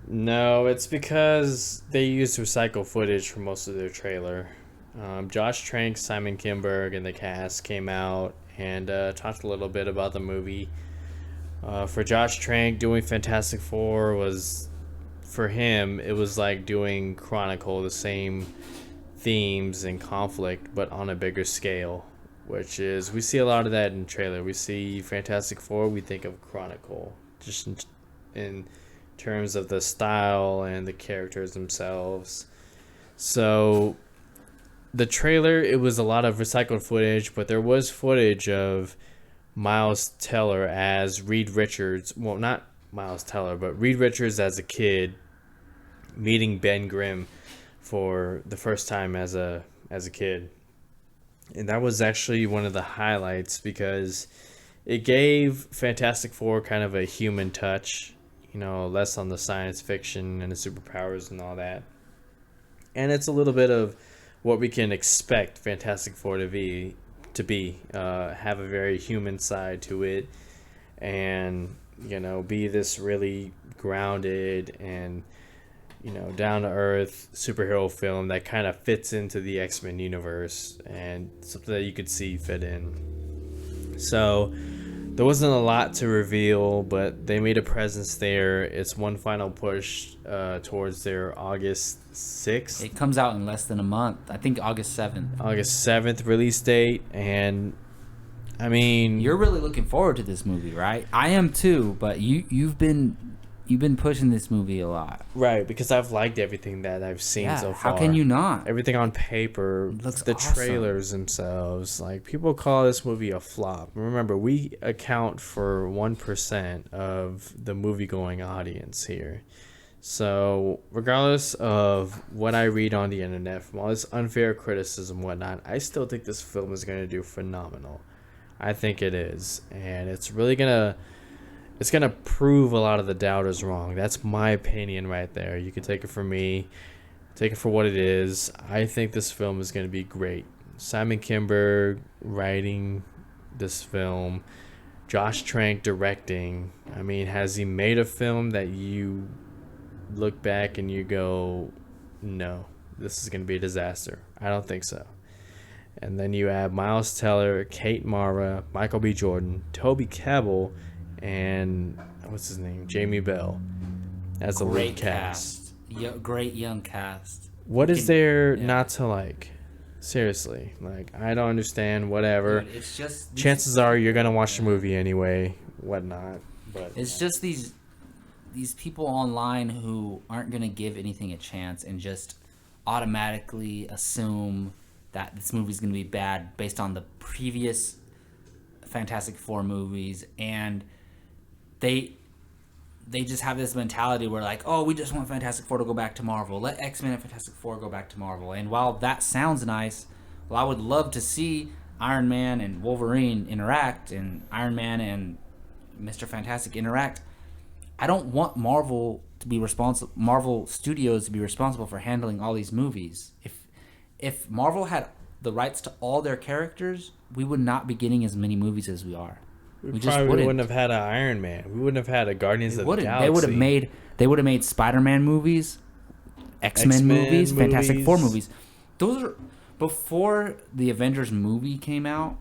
No, it's because they used recycled footage for most of their trailer. Josh Trank, Simon Kinberg, and the cast came out and talked a little bit about the movie. For Josh Trank, doing Fantastic Four was, for him, it was like doing Chronicle, the same themes and conflict, but on a bigger scale, which is, we see a lot of that in the trailer. We see Fantastic Four, we think of Chronicle, just in terms of the style and the characters themselves. So the trailer, it was a lot of recycled footage, but there was footage of Miles Teller as Reed Richards. Well, not Miles Teller, but Reed Richards as a kid meeting Ben Grimm for the first time as a kid. And that was actually one of the highlights, because it gave Fantastic Four kind of a human touch, less on the science fiction and the superpowers and all that. And it's a little bit of what we can expect Fantastic Four to be have a very human side to it, and be this really grounded and down to earth superhero film that kind of fits into the X-Men universe and something that you could see fit in. So there wasn't a lot to reveal, but they made a presence there. It's one final push towards their August 6th. It comes out in less than a month. I think August 7th. August 7th release date. And I mean, you're really looking forward to this movie, right? I am too, but you've been pushing this movie a lot. Right, because I've liked everything that I've seen so far. How can you not? Everything on paper, looks the awesome. trailers themselves. Like, people call this movie a flop. Remember, we account for 1% of the movie-going audience here. So, regardless of what I read on the internet, from all this unfair criticism and whatnot, I still think this film is going to do phenomenal. I think it is. And it's really going to prove a lot of the doubters wrong. That's my opinion right there. You can take it from me. Take it for what it is. I think this film is going to be great. Simon Kinberg writing this film. Josh Trank directing. I mean, has he made a film that you look back and you go, no, this is going to be a disaster? I don't think so. And then you have Miles Teller, Kate Mara, Michael B. Jordan, Toby Kebbell, and what's his name, Jamie Bell, as the lead cast. Great young cast. What is there not to like? Seriously, like, I don't understand. Whatever. Dude, it's just chances are you're gonna watch the movie anyway. Whatnot, but it's just these people online who aren't gonna give anything a chance and just automatically assume that this movie's gonna be bad based on the previous Fantastic Four movies, and they just have this mentality where, like, oh, we just want Fantastic Four to go back to Marvel. Let X-Men and Fantastic Four go back to Marvel. And while that sounds nice, well, I would love to see Iron Man and Wolverine interact, and Iron Man and Mr. Fantastic interact. I don't want Marvel Studios to be responsible for handling all these movies. If Marvel had the rights to all their characters, we would not be getting as many movies as we are. We just wouldn't have had an Iron Man. We wouldn't have had a Guardians of the Galaxy. They would have made Spiderman movies, X-Men movies, Fantastic Four movies. Those are before the Avengers movie came out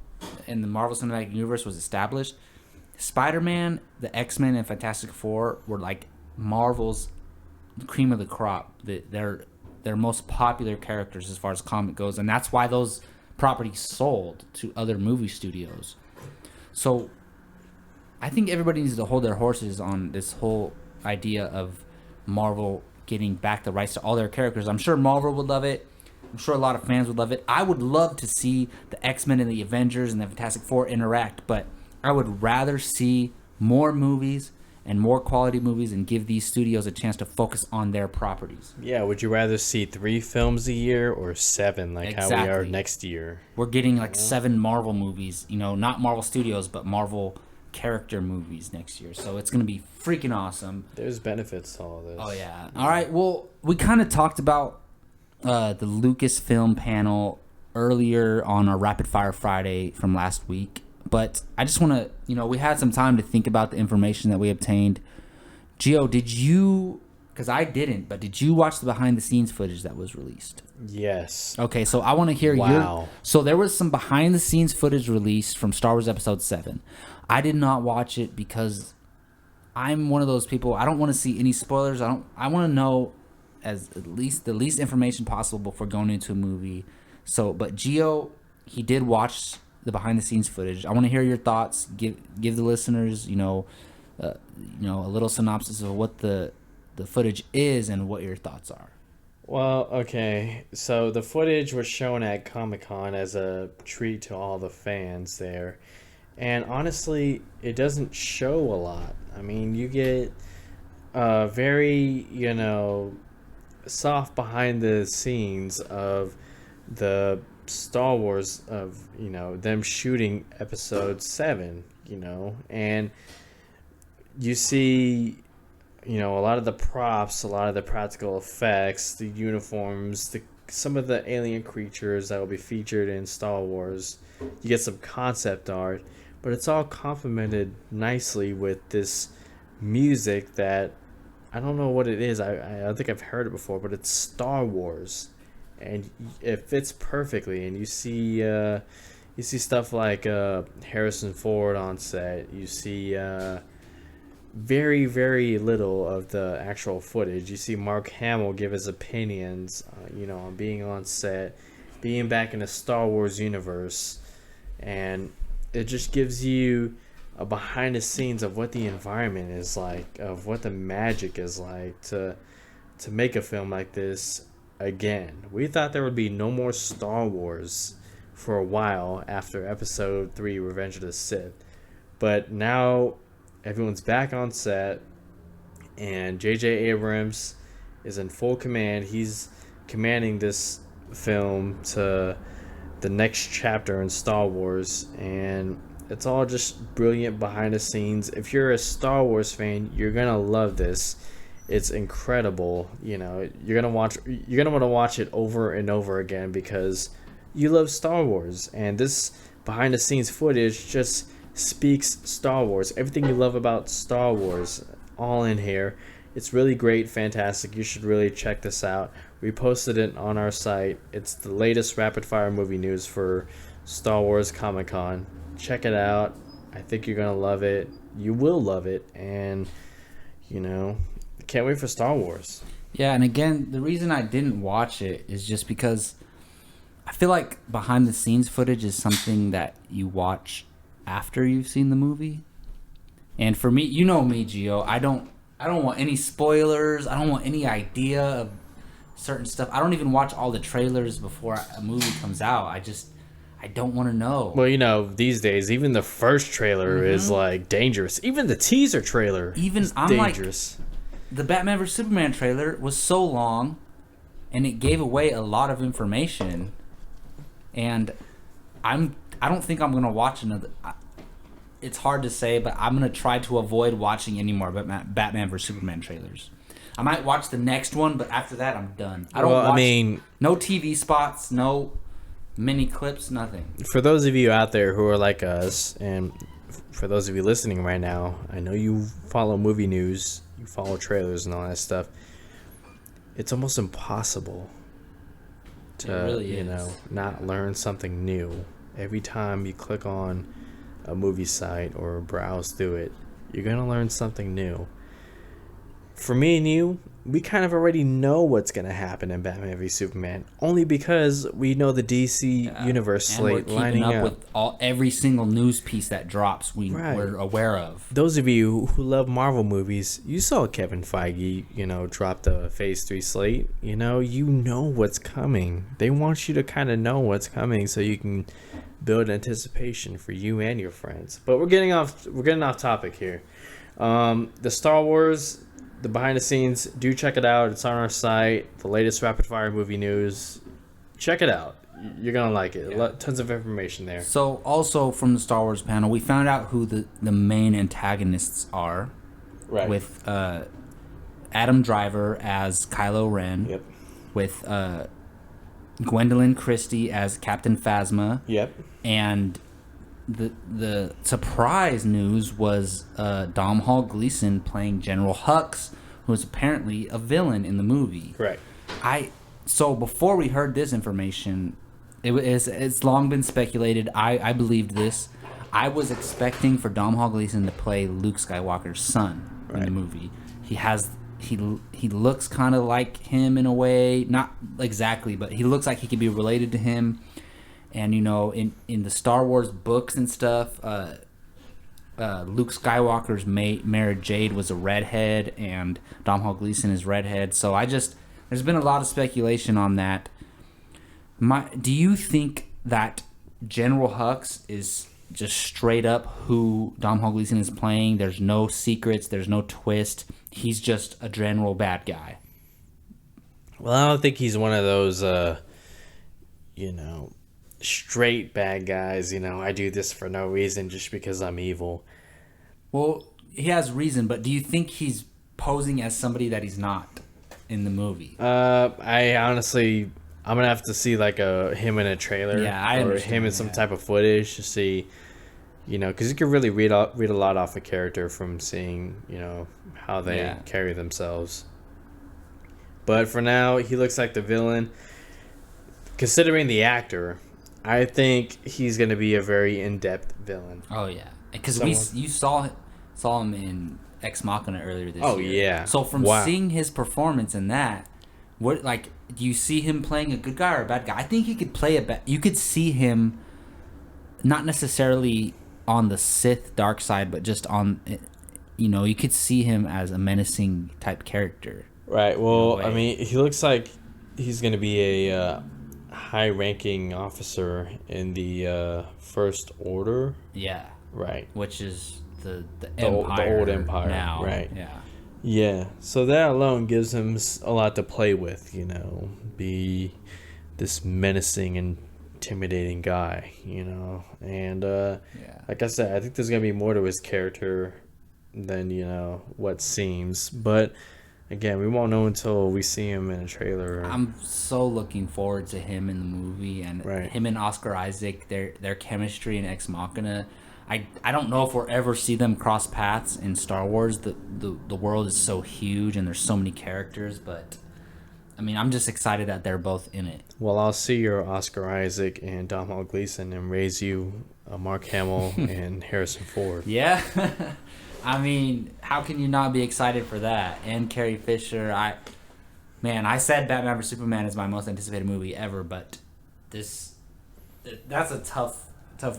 and the Marvel Cinematic Universe was established. Spider-Man, the X-Men, and Fantastic Four were like Marvel's cream of the crop. They're their most popular characters as far as comic goes, and that's why those properties sold to other movie studios. So I think everybody needs to hold their horses on this whole idea of Marvel getting back the rights to all their characters. I'm sure Marvel would love it. I'm sure a lot of fans would love it. I would love to see the X-Men and the Avengers and the Fantastic Four interact, but I would rather see more movies and more quality movies and give these studios a chance to focus on their properties. Yeah, would you rather see 3 films a year or 7, like how we are next year? We're getting like 7 Marvel movies, not Marvel Studios, but Marvel character movies next year. So it's going to be freaking awesome. There's benefits to all this. Oh, yeah. All right, well, we kind of talked about the Lucasfilm panel earlier on our Rapid Fire Friday from last week. But I just want to, we had some time to think about the information that we obtained. Gio, did you, because I didn't, but did you watch the behind-the-scenes footage that was released? Yes. Okay, so I want to hear So there was some behind-the-scenes footage released from Star Wars Episode 7. I did not watch it because I'm one of those people, I don't want to see any spoilers. I want to know the least information possible before going into a movie. So, but Gio, he did watch the behind the scenes footage. I want to hear your thoughts. Give the listeners, a little synopsis of what the footage is and what your thoughts are. Well, okay. So the footage was shown at Comic-Con as a treat to all the fans there. And honestly, it doesn't show a lot. I mean, you get very, soft behind the scenes of the Star Wars of them shooting Episode 7, and you see a lot of the props, a lot of the practical effects, the uniforms, the some of the alien creatures that will be featured in Star Wars. You get some concept art, but it's all complemented nicely with this music that I don't know what it is. I think I've heard it before, but it's Star Wars, and it fits perfectly. And you see stuff like Harrison Ford on set. You see very, very little of the actual footage. You see Mark Hamill give his opinions, on being on set, being back in the Star Wars universe, and it just gives you a behind the scenes of what the environment is like, of what the magic is like to make a film like this again. We thought there would be no more Star Wars for a while after Episode 3, Revenge of the Sith, but now everyone's back on set, and J.J. Abrams is in full command. He's commanding this film to the next chapter in Star Wars, and it's all just brilliant behind the scenes. If you're a Star Wars fan, you're gonna love this. It's incredible. You're gonna want to watch it over and over again because you love Star Wars, and this behind the scenes footage just speaks Star Wars. Everything you love about Star Wars, all in here. It's really great, fantastic. You should really check this out. We posted it on our site. It's the latest rapid fire movie news for Star Wars Comic-Con. Check it out. I think you're gonna love it. You will love it, and can't wait for Star Wars. Yeah, and again, the reason I didn't watch it is just because I feel like behind the scenes footage is something that you watch after you've seen the movie. And for me, you know me, Gio, I don't want any spoilers. I don't want any idea of certain stuff. I don't even watch all the trailers before a movie comes out. I don't want to know. Well, these days, even the first trailer is like dangerous. Even the teaser trailer is dangerous. The Batman vs Superman trailer was so long, and it gave away a lot of information. And I don't think I'm gonna watch another. It's hard to say, but I'm gonna try to avoid watching any more Batman vs Superman trailers. I might watch the next one, but after that, I'm done. I don't watch no TV spots, no mini clips, nothing. For those of you out there who are like us, and for those of you listening right now, I know you follow movie news, you follow trailers and all that stuff. It's almost impossible to really not learn something new. Every time you click on a movie site or browse through it, you're gonna learn something new. For me and you, we kind of already know what's gonna happen in Batman v Superman, only because we know the DC universe slate lining up with every single news piece that drops. We're aware of. Those of you who love Marvel movies, you saw Kevin Feige, drop the Phase 3 slate. You know what's coming. They want you to kind of know what's coming so you can build anticipation for you and your friends. But we're getting off topic here. The Star Wars, the behind the scenes, do check it out. It's on our site. The latest rapid fire movie news. Check it out. You're gonna like it. Yeah. Tons of information there. So also from the Star Wars panel, we found out who the main antagonists are. Right. With Adam Driver as Kylo Ren. Yep. With Gwendolyn Christie as Captain Phasma. Yep. And the surprise news was Domhnall Gleeson playing General Hux, who is apparently a villain in the movie. Correct. So before we heard this information, it's long been speculated. I believed this. I was expecting for Domhnall Gleeson to play Luke Skywalker's son in the movie. He looks kind of like him in a way, not exactly, but he looks like he could be related to him. And in the Star Wars books and stuff, Luke Skywalker's Mara Jade was a redhead, and Domhnall Gleeson is redhead. So there's been a lot of speculation on that. Do you think that General Hux is just straight up who Domhnall Gleeson is playing? There's no secrets, there's no twist. He's just a general bad guy. Well, I don't think he's one of those, straight bad guys. I do this for no reason, just because I'm evil. Well, he has reason, but do you think he's posing as somebody that he's not in the movie? I honestly, I'm gonna have to see like him in a trailer, Yeah, I or understand, him in some yeah. type of footage to see, because you can really read a lot off a character from seeing, how they Yeah. carry themselves. But for now, he looks like the villain. Considering the actor, I think he's gonna be a very in-depth villain. Oh yeah, because Someone. you saw him in Ex Machina earlier this Oh year. yeah! So from Wow. seeing his performance in that, what like do you see him playing a good guy or a bad guy? I think he could play a bad. You could see him not necessarily on the Sith dark side, but just on, you could see him as a menacing type character. Right. In a Well, I way. mean, he looks like he's gonna be a high-ranking officer in the First Order. Yeah, Right. which is the The old Empire, now. right. Yeah. Yeah. So that alone gives him a lot to play with. Be this menacing and intimidating guy. And Yeah. like I said, I think there's gonna be more to his character than what seems. But again, we won't know until we see him in a trailer. I'm so looking forward to him in the movie and Right. him and Oscar Isaac, their chemistry in Ex Machina. I don't know if we'll ever see them cross paths in Star Wars. The world is so huge and there's so many characters, but I mean, I'm just excited that they're both in it. Well, I'll see your Oscar Isaac and Domhnall Gleeson and raise you Mark Hamill and Harrison Ford. Yeah. I mean, how can you not be excited for that? And Carrie Fisher, I said Batman vs Superman is my most anticipated movie ever, but that's a tough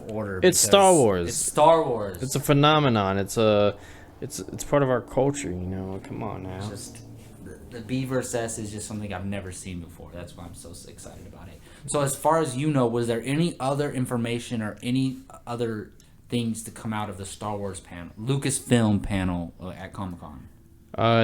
order. It's because Star Wars. It's Star Wars. It's a phenomenon. It's part of our culture. Come on now. Just the B versus S is just something I've never seen before. That's why I'm so excited about it. So as far as was there any other information or any other things to come out of the Star Wars panel, Lucasfilm panel at Comic-Con?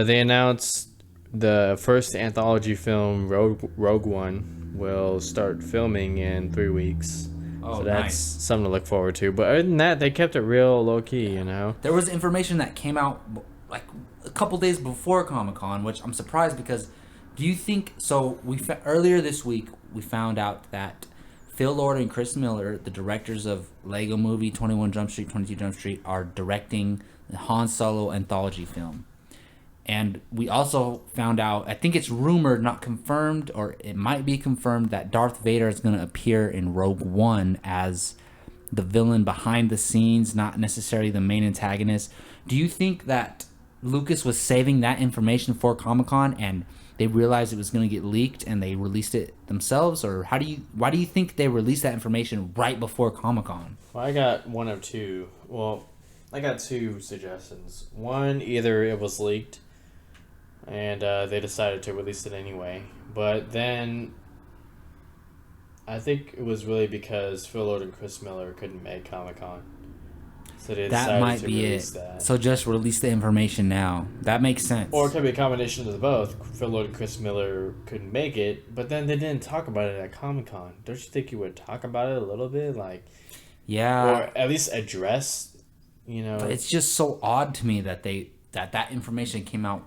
They announced the first anthology film, Rogue One, will start filming in 3 weeks. Oh, So that's nice. something to look forward to. But other than that, they kept it real low key. There was information that came out like a couple days before Comic-Con, which I'm surprised because do you think so? Earlier this week we found out that Phil Lord and Chris Miller, the directors of Lego Movie, 21 Jump Street, 22 Jump Street, are directing the Han Solo anthology film. And we also found out, I think it's rumored, not confirmed, or it might be confirmed, that Darth Vader is going to appear in Rogue One as the villain behind the scenes, not necessarily the main antagonist. Do you think that Lucas was saving that information for Comic-Con and they realized it was going to get leaked and they released it themselves? Or why do you think they released that information right before Comic-Con? Well, I got one of two. Well, I got two suggestions. One, either it was leaked and they decided to release it anyway. But then I think it was really because Phil Lord and Chris Miller couldn't make Comic-Con. So they That decided might to be release it. that. So just release the information now. That makes sense. Or it could be a combination of the both. Phil Lord and Chris Miller couldn't make it, but then they didn't talk about it at Comic-Con. Don't you think you would talk about it a little bit? Yeah. Or at least address, But it's just so odd to me that that information came out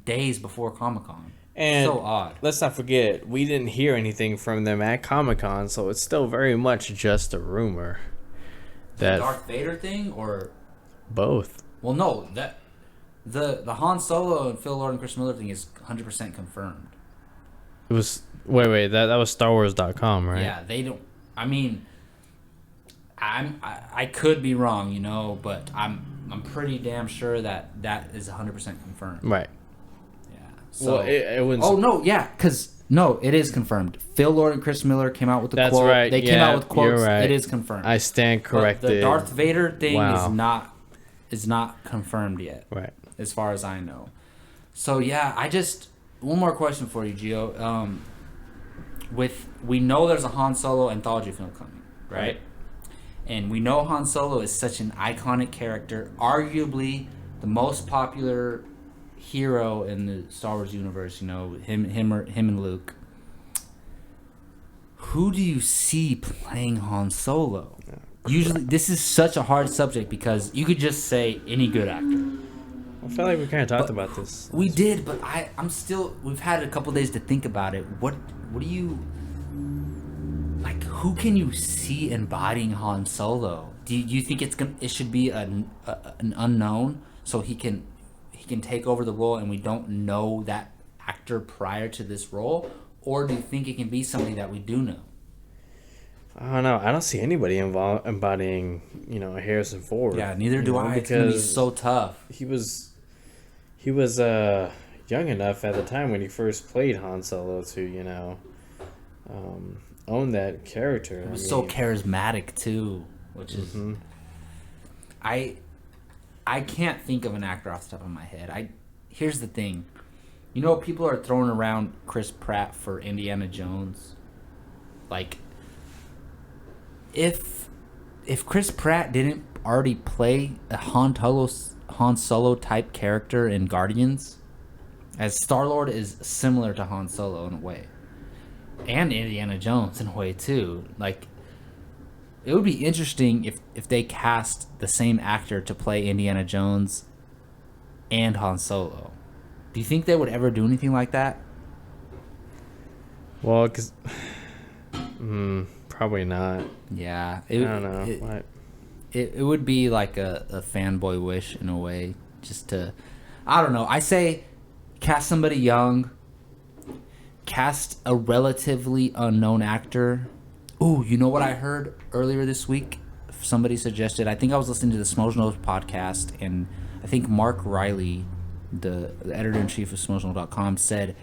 days before Comic-Con. And so odd. let's not forget, we didn't hear anything from them at Comic-Con, so it's still very much just a rumor. The Darth Vader thing, or both. well, no, that the Han Solo and Phil Lord and Chris Miller thing is 100% confirmed. It was wait, that was StarWars.com, right? Yeah, they don't. I mean, I could be wrong, but I'm pretty damn sure that is 100% confirmed. Right. Yeah. So, Well, it wouldn't. oh no, yeah, because no, it is confirmed. Phil Lord and Chris Miller came out with the That's quote. right. They came Yeah, out with quotes. you're right. It is confirmed. I stand But corrected. the Darth Vader thing Wow. is not confirmed yet, Right. as far as I know. So yeah, one more question for you, Gio. We know there's a Han Solo anthology film coming, right? And we know Han Solo is such an iconic character, arguably the most popular hero in the Star Wars universe. Him and Luke. Who do you see playing Han Solo? Usually, this is such a hard subject because you could just say any good actor. I feel like we kind of talked about this. We did, but I'm still. We've had a couple days to think about it. what do you like? Who can you see embodying Han Solo? Do you think it should be an unknown so he can take over the role and we don't know that actor prior to this role, or do you think it can be somebody that we do know? I don't know. I don't see anybody embodying, Harrison Ford. Yeah, neither do I. It's gonna be so tough. He was young enough at the time when he first played Han Solo to, own that character. He was so charismatic too, which is I can't think of an actor off the top of my head. Here's the thing. People are throwing around Chris Pratt for Indiana Jones. Like, if Chris Pratt didn't already play a Han Solo type character in Guardians, as Star-Lord is similar to Han Solo in a way, and Indiana Jones in a way too. Like, it would be interesting if they cast the same actor to play Indiana Jones and Han Solo. Do you think they would ever do anything like that? Well, because probably not. Yeah, I don't know. It would be like a fanboy wish in a way, just to, I don't know. I say cast somebody young, cast a relatively unknown actor. Ooh, you know what I heard earlier this week? Somebody suggested, I think I was listening to the Smosnos podcast, and I think Mark Riley, the editor-in-chief of Smosno.com, said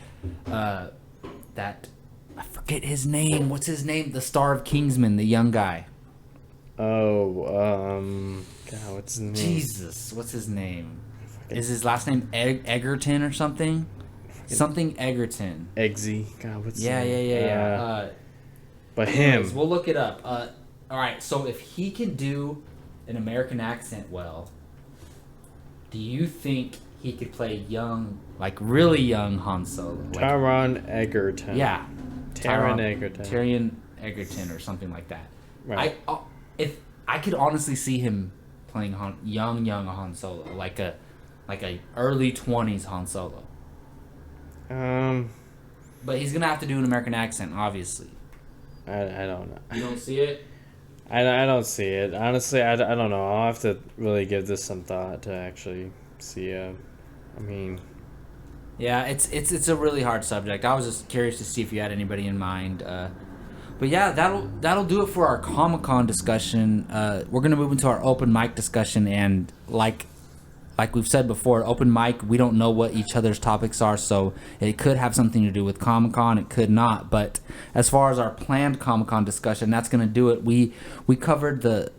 that, I forget his name. What's his name? The star of Kingsman, the young guy. God, what's his name? Jesus, what's his name? Is his last name Egerton or something? Something Egerton. Eggsy. God, what's his Yeah. name? But him. We'll look it up. All right, so if he can do an American accent well, do you think he could play young, like really young Han Solo? Like, Taron Egerton. Yeah. Taron Egerton. Tyrion Egerton or something like that. Right. If I could honestly see him playing young Han Solo, like a early 20s Han Solo. But he's gonna have to do an American accent, obviously. I don't know. You don't see it? I don't see it. Honestly, I don't know. I'll have to really give this some thought to actually see. Yeah, it's a really hard subject. I was just curious to see if you had anybody in mind. But yeah, that'll do it for our Comic-Con discussion. We're gonna move into our open mic discussion, and like we've said before, open mic, we don't know what each other's topics are, so it could have something to do with Comic-Con, it could not. But as far as our planned Comic-Con discussion, that's gonna do it. We covered the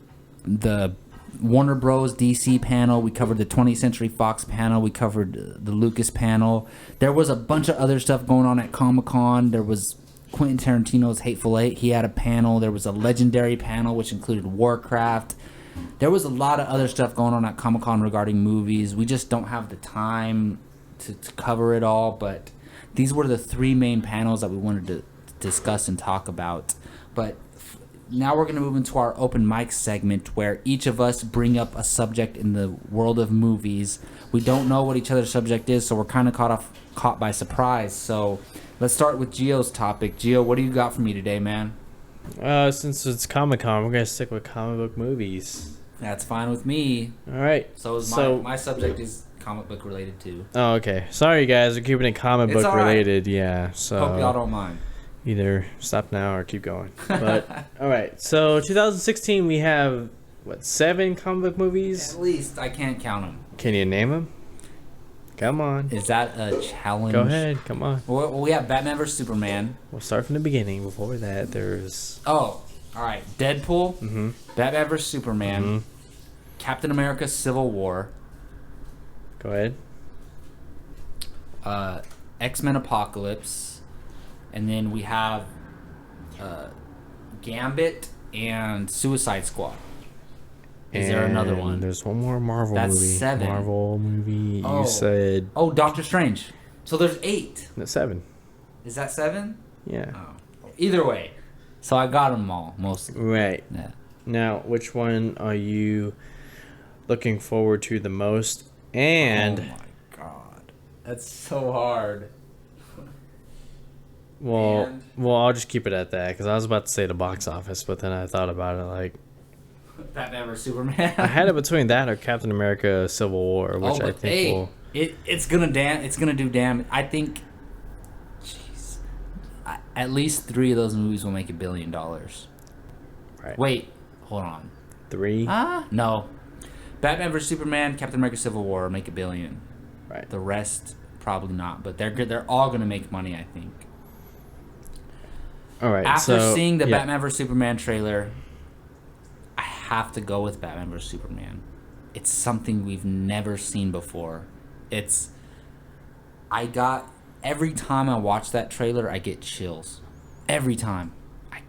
Warner Bros. DC panel, we covered the 20th Century Fox panel, we covered the Lucas panel. There was a bunch of other stuff going on at Comic-Con. There was Quentin Tarantino's Hateful Eight, he had a panel. There was a Legendary panel, which included Warcraft. There was a lot of other stuff going on at Comic-Con regarding movies. We just don't have the time to cover it all, but these were the three main panels that we wanted to discuss and talk about. But now we're going to move into our open mic segment, where each of us bring up a subject in the world of movies. We don't know what each other's subject is, so we're kind of caught by surprise. So let's start with Gio's topic. Gio, what do you got for me today, man? Since it's Comic-Con, we're going to stick with comic book movies. That's fine with me. All right. So my subject is comic book related too. Oh, okay. Sorry, guys. We're keeping it comic book related. Right. Yeah. So hope y'all don't mind. Either stop now or keep going. But all right. So 2016, we have 7 comic book movies? At least. I can't count them. Can you name them? Come on. Is that a challenge? Go ahead. Come on. Well, we have Batman vs Superman. We'll start from the beginning. Before that, there's... Oh, all right. Deadpool. Mm-hmm. Batman vs Superman. Mm-hmm. Captain America: Civil War. Go ahead. X-Men: Apocalypse. And then we have Gambit and Suicide Squad. Is there another one? There's one more Marvel movie. That's 7. Marvel movie. You said... Oh, Doctor Strange. So there's 8. No, 7. Is that 7? Yeah. Oh. Either way. So I got them all, mostly. Right. Yeah. Now, which one are you looking forward to the most? And... Oh my god. That's so hard. Well, I'll just keep it at that because I was about to say the box office, but then I thought about it like Batman vs Superman. I had it between that or Captain America: Civil War, which I think will. It's gonna do damn. I think, jeez, at least 3 of those movies will make $1 billion. Right. Wait, hold on. 3? No. Batman vs Superman, Captain America: Civil War will make $1 billion. Right. The rest probably not, but they're all gonna make money, I think. All right. After seeing the Batman vs Superman trailer, I have to go with Batman vs Superman. It's something we've never seen before. Every time I watch that trailer, I get chills. Every time. I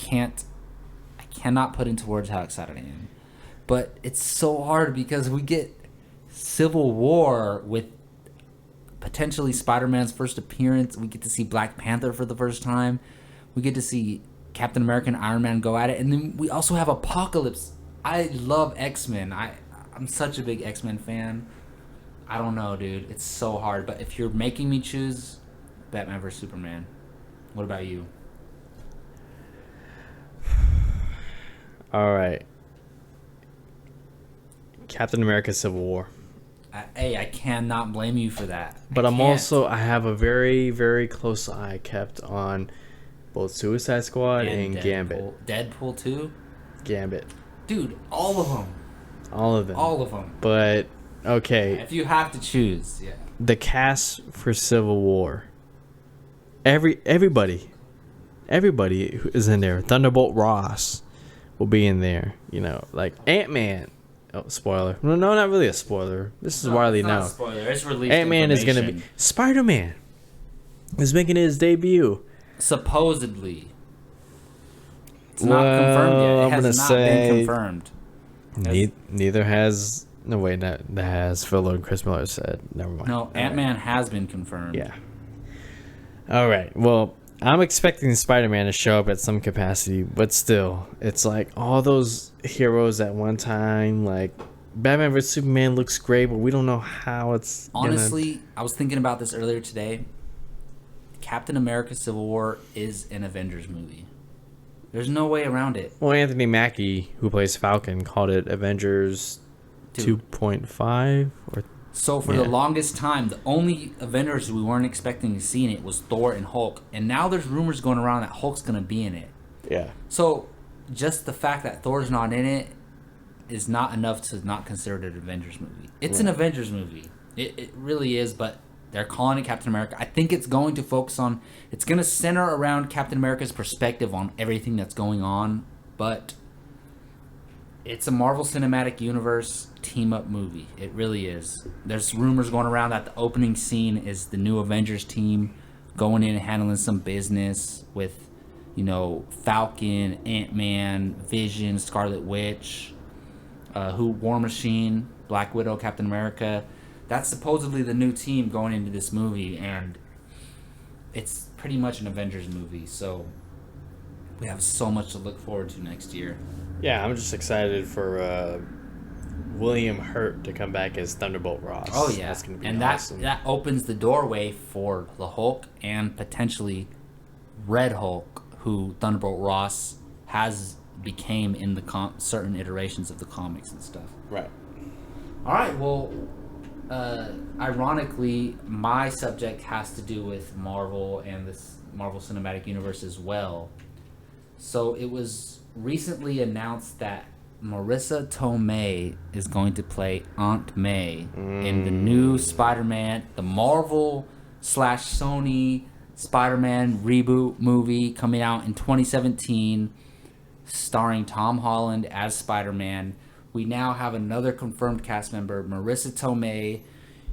cannot put into words how excited I am. But it's so hard because we get Civil War with potentially Spider-Man's first appearance. We get to see Black Panther for the first time. We get to see Captain America and Iron Man go at it. And then we also have Apocalypse. I love X-Men. I'm such a big X-Men fan. I don't know, dude. It's so hard. But if you're making me choose, Batman vs Superman. What about you? All right. Captain America: Civil War. I cannot blame you for that. But I have a very, very close eye kept on both Suicide Squad and Gambit. Deadpool 2? Gambit. Dude, all of them. All of them. All of them. But, okay. If you have to choose, yeah. The cast for Civil War. Everybody who is in there. Thunderbolt Ross will be in there. You know, like Ant-Man. Oh, spoiler. No, not really a spoiler. This is widely known. It's not a spoiler. It's released Ant-Man is going to be... Spider-Man is making his debut. Supposedly. It's not confirmed yet. It has not been confirmed. Neither has... No, wait, that has Phil and Chris Miller said. Never mind. No, Ant-Man has been confirmed. Yeah. All right. Well, I'm expecting Spider-Man to show up at some capacity, but still, it's like all those heroes at one time. Like Batman vs Superman looks great, but we don't know how it's. Honestly, I was thinking about this earlier today. Captain America: Civil War is an Avengers movie. There's no way around it. Well, Anthony Mackie, who plays Falcon, called it Avengers 2.5 or. So for the longest time, the only Avengers we weren't expecting to see in it was Thor and Hulk. And now there's rumors going around that Hulk's going to be in it. Yeah. So just the fact that Thor's not in it is not enough to not consider it an Avengers movie. It's an Avengers movie. It really is, but they're calling it Captain America. I think it's going to focus on... It's going to center around Captain America's perspective on everything that's going on. But it's a Marvel Cinematic Universe team-up movie. It really is. There's rumors going around that the opening scene is the new Avengers team going in and handling some business with, Falcon, Ant-Man, Vision, Scarlet Witch, War Machine, Black Widow, Captain America. That's supposedly the new team going into this movie, and it's pretty much an Avengers movie, so we have so much to look forward to next year. Yeah, I'm just excited for William Hurt to come back as Thunderbolt Ross. Oh yeah, that's gonna be awesome. That opens the doorway for the Hulk and potentially Red Hulk, who Thunderbolt Ross has became in the certain iterations of the comics and stuff. Right. All right. Well, ironically, my subject has to do with Marvel and this Marvel Cinematic Universe as well. So it was recently announced that Marisa Tomei is going to play Aunt May in the new Spider-Man, the Marvel/Sony Spider-Man reboot movie coming out in 2017, starring Tom Holland as Spider-Man. We now have another confirmed cast member, Marisa Tomei.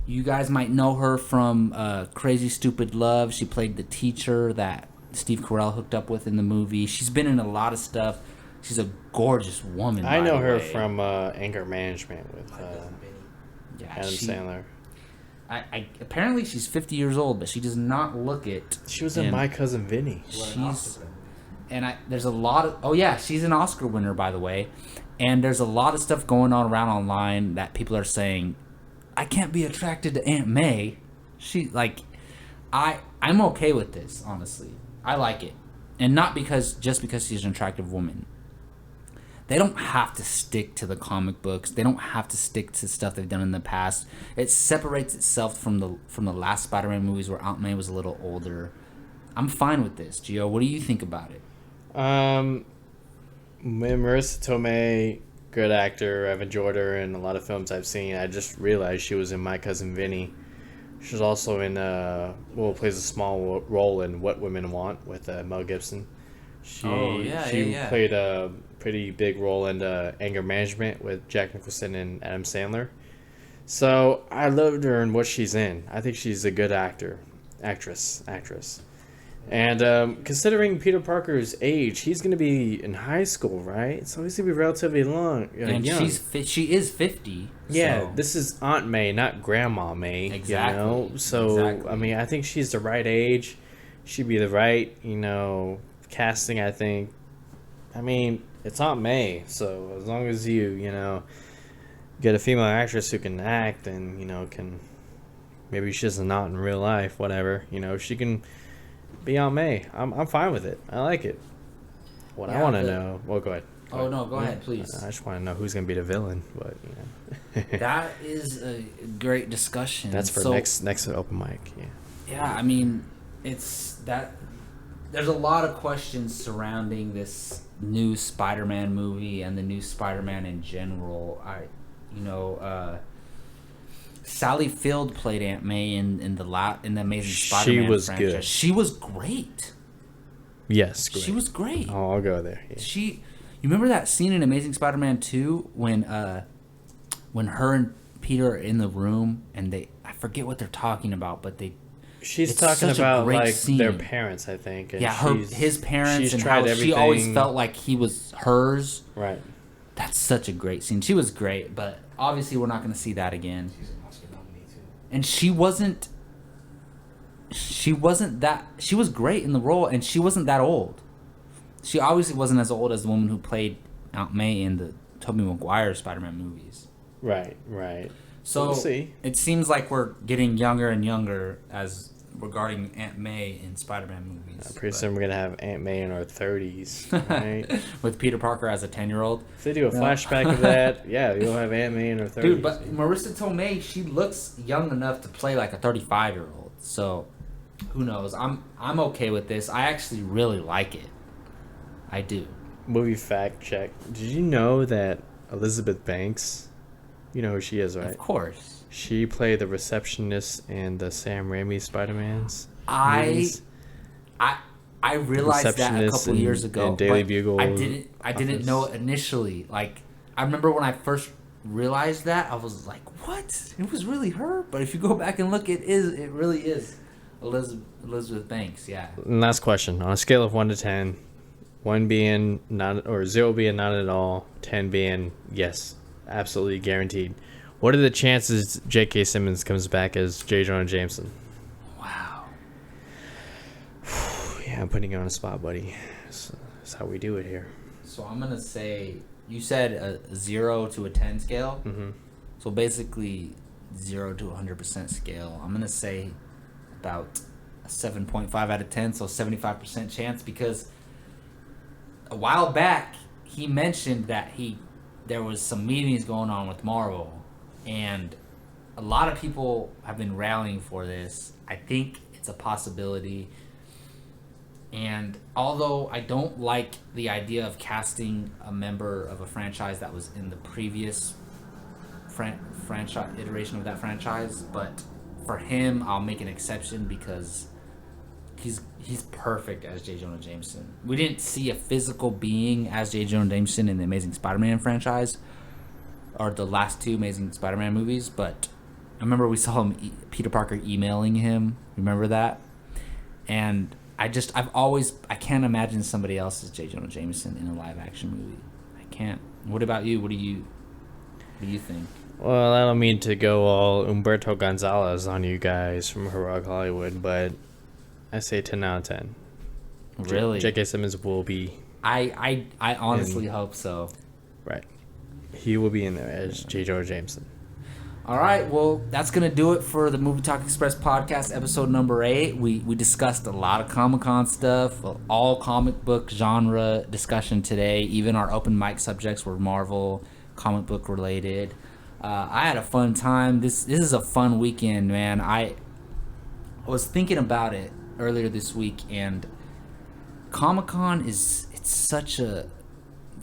You guys might know her from Crazy Stupid Love. She played the teacher that Steve Carell hooked up with in the movie. She's been in a lot of stuff. She's a gorgeous woman. I know her from Anger Management with Adam Sandler. Apparently she's 50 years old, but she does not look it. She was in My Cousin Vinny. There's a lot of... she's an Oscar winner, by the way. And there's a lot of stuff going on around online that people are saying, I can't be attracted to Aunt May. I'm okay with this, honestly. I like it, and not just because she's an attractive woman. They don't have to stick to the comic books. They don't have to stick to stuff they've done in the past. It separates itself from the last Spider-Man movies where Aunt May was a little older. I'm fine with this, Gio. What do you think about it? Marisa Tomei, good actor. I've enjoyed her in a lot of films I've seen. I just realized she was in My Cousin Vinny. She's also in plays a small role in What Women Want with Mel Gibson. She played a pretty big role in Anger Management with Jack Nicholson and Adam Sandler. So I loved her in what she's in. I think she's a good actress. And considering Peter Parker's age, he's going to be in high school, right? So he's going to be relatively young. She is 50. Yeah, so. This is Aunt May, not Grandma May. Exactly. You know? So, exactly. I mean, I think she's the right age. She'd be the right, casting, I think. I mean, it's Aunt May, so as long as you get a female actress who can act and, can... Maybe she doesn't not in real life, whatever. She can... be Aunt May. I'm fine with it. I like it. I want to know... Well, go ahead. Go ahead, please. I just want to know who's going to be the villain, but, That is a great discussion. That's for next open mic, yeah. Yeah, I mean, it's that... There's a lot of questions surrounding this new Spider-Man movie and the new Spider-Man in general. Sally Field played Aunt May in the Amazing Spider-Man franchise. Good. She was great. Yes, great. She was great. Oh, I'll go there. Yeah. You remember that scene in Amazing Spider-Man 2 when her and Peter are in the room and I forget what they're talking about, but she's talking about like scene. Their parents, I think. And his parents and how she always felt like he was hers. Right. That's such a great scene. She was great, but obviously we're not going to see that again. And she was great in the role, and she wasn't that old. She obviously wasn't as old as the woman who played Aunt May in the Tobey Maguire Spider-Man movies. Right. So we'll see. It seems like we're getting younger and younger as regarding Aunt May in Spider-Man movies. Pretty soon we're going to have Aunt May in our 30s, right? With Peter Parker as a 10-year-old. If they do a flashback of that, you'll have Aunt May in her 30s. Dude, but Marisa Tomei, she looks young enough to play like a 35-year-old. So, who knows? I'm okay with this. I actually really like it. I do. Movie fact check. Did you know that Elizabeth Banks, you know who she is, right? Of course. She played the receptionist in the Sam Raimi Spider-Man's movies. I realized that a couple years ago. Daily Bugle. I didn't know it initially. Like, I remember when I first realized that, I was like, "What? It was really her?" But if you go back and look, it really is Elizabeth Banks. Yeah. Last question: on a scale of 1 to 10, 1 being not, or 0 being not at all, 10 being yes, absolutely guaranteed. What are the chances J.K. Simmons comes back as J. Jonah Jameson? Wow. Yeah, I'm putting you on a spot, buddy. That's how we do it here. So I'm going to say, you said a 0 to a 10 scale? Mm-hmm. So basically 0 to 100% scale. I'm going to say about a 7.5 out of 10, so 75% chance, because a while back he mentioned that there was some meetings going on with Marvel. And a lot of people have been rallying for this. I think it's a possibility. And although I don't like the idea of casting a member of a franchise that was in the previous franchise iteration of that franchise, but for him, I'll make an exception because he's perfect as J. Jonah Jameson. We didn't see a physical being as J. Jonah Jameson in the Amazing Spider-Man franchise, or the last 2 Amazing Spider-Man movies, but I remember we saw Peter Parker emailing him. Remember that? And I can't imagine somebody else as J. Jonah Jameson in a live-action movie. I can't. What about you? What do you think? Well, I don't mean to go all Humberto Gonzalez on you guys from Heroic Hollywood, but I say 10 out of 10. Really? J.K. Simmons will be... I honestly hope so. Right. He will be in there as J. Jonah Jameson. All right, well, that's going to do it for the Movie Talk Express podcast, episode number 8. We discussed a lot of Comic-Con stuff, all comic book genre discussion today. Even our open mic subjects were Marvel, comic book related. I had a fun time. This is a fun weekend, man. I was thinking about it earlier this week, and Comic-Con it's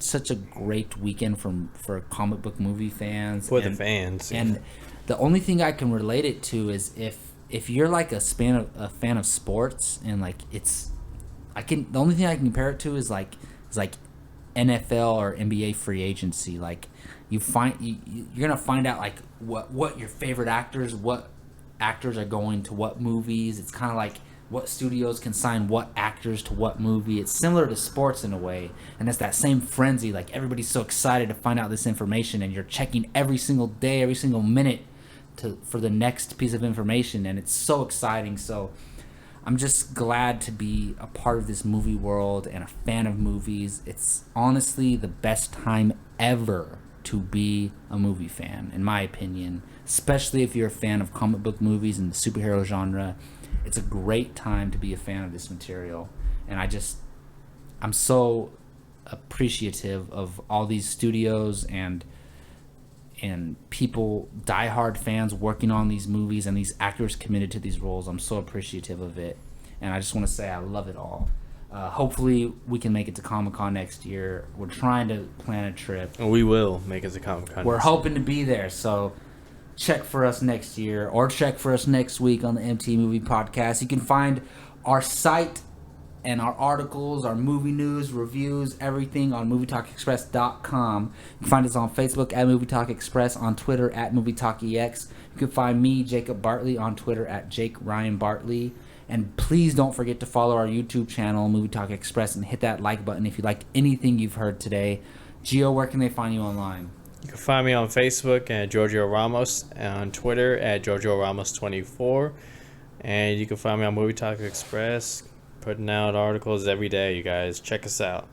such a great weekend for comic book movie fans. For the fans. And the only thing I can relate it to is if you're like a fan of sports, and like the only thing I can compare it to is like NFL or NBA free agency. Like you're gonna find out like what your favorite what actors are going to what movies. It's kind of like what studios can sign what actors to what movie. It's similar to sports in a way, and it's that same frenzy. Like everybody's so excited to find out this information, and you're checking every single day, every single minute for the next piece of information, and it's so exciting. So I'm just glad to be a part of this movie world and a fan of movies. It's honestly the best time ever to be a movie fan, in my opinion, especially if you're a fan of comic book movies and the superhero genre. It's a great time to be a fan of this material, and I'm so appreciative of all these studios and people, diehard fans working on these movies, and these actors committed to these roles. I'm so appreciative of it, and I just want to say I love it all. Hopefully we can make it to Comic-Con next year. We're trying to plan a trip. We will make it to Comic-Con. We're hoping to be there, so check for us next year, or check for us next week on the MTE Movie Podcast. You can find our site and our articles, our movie news, reviews, everything on MovieTalkExpress.com. You can find us on Facebook at Movie Talk Express, on Twitter at MovieTalkEX. You can find me, Jacob Bartley, on Twitter at Jake Ryan Bartley. And please don't forget to follow our YouTube channel, Movie Talk Express, and hit that like button if you liked anything you've heard today. Gio, where can they find you online? You can find me on Facebook at Giorgio Ramos, on Twitter at Giorgio Ramos24, and you can find me on Movie Talk Express, putting out articles every day. You guys check us out.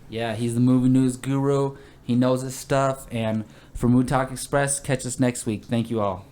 Yeah, he's the movie news guru. He knows his stuff. And for Movie Talk Express, catch us next week. Thank you all.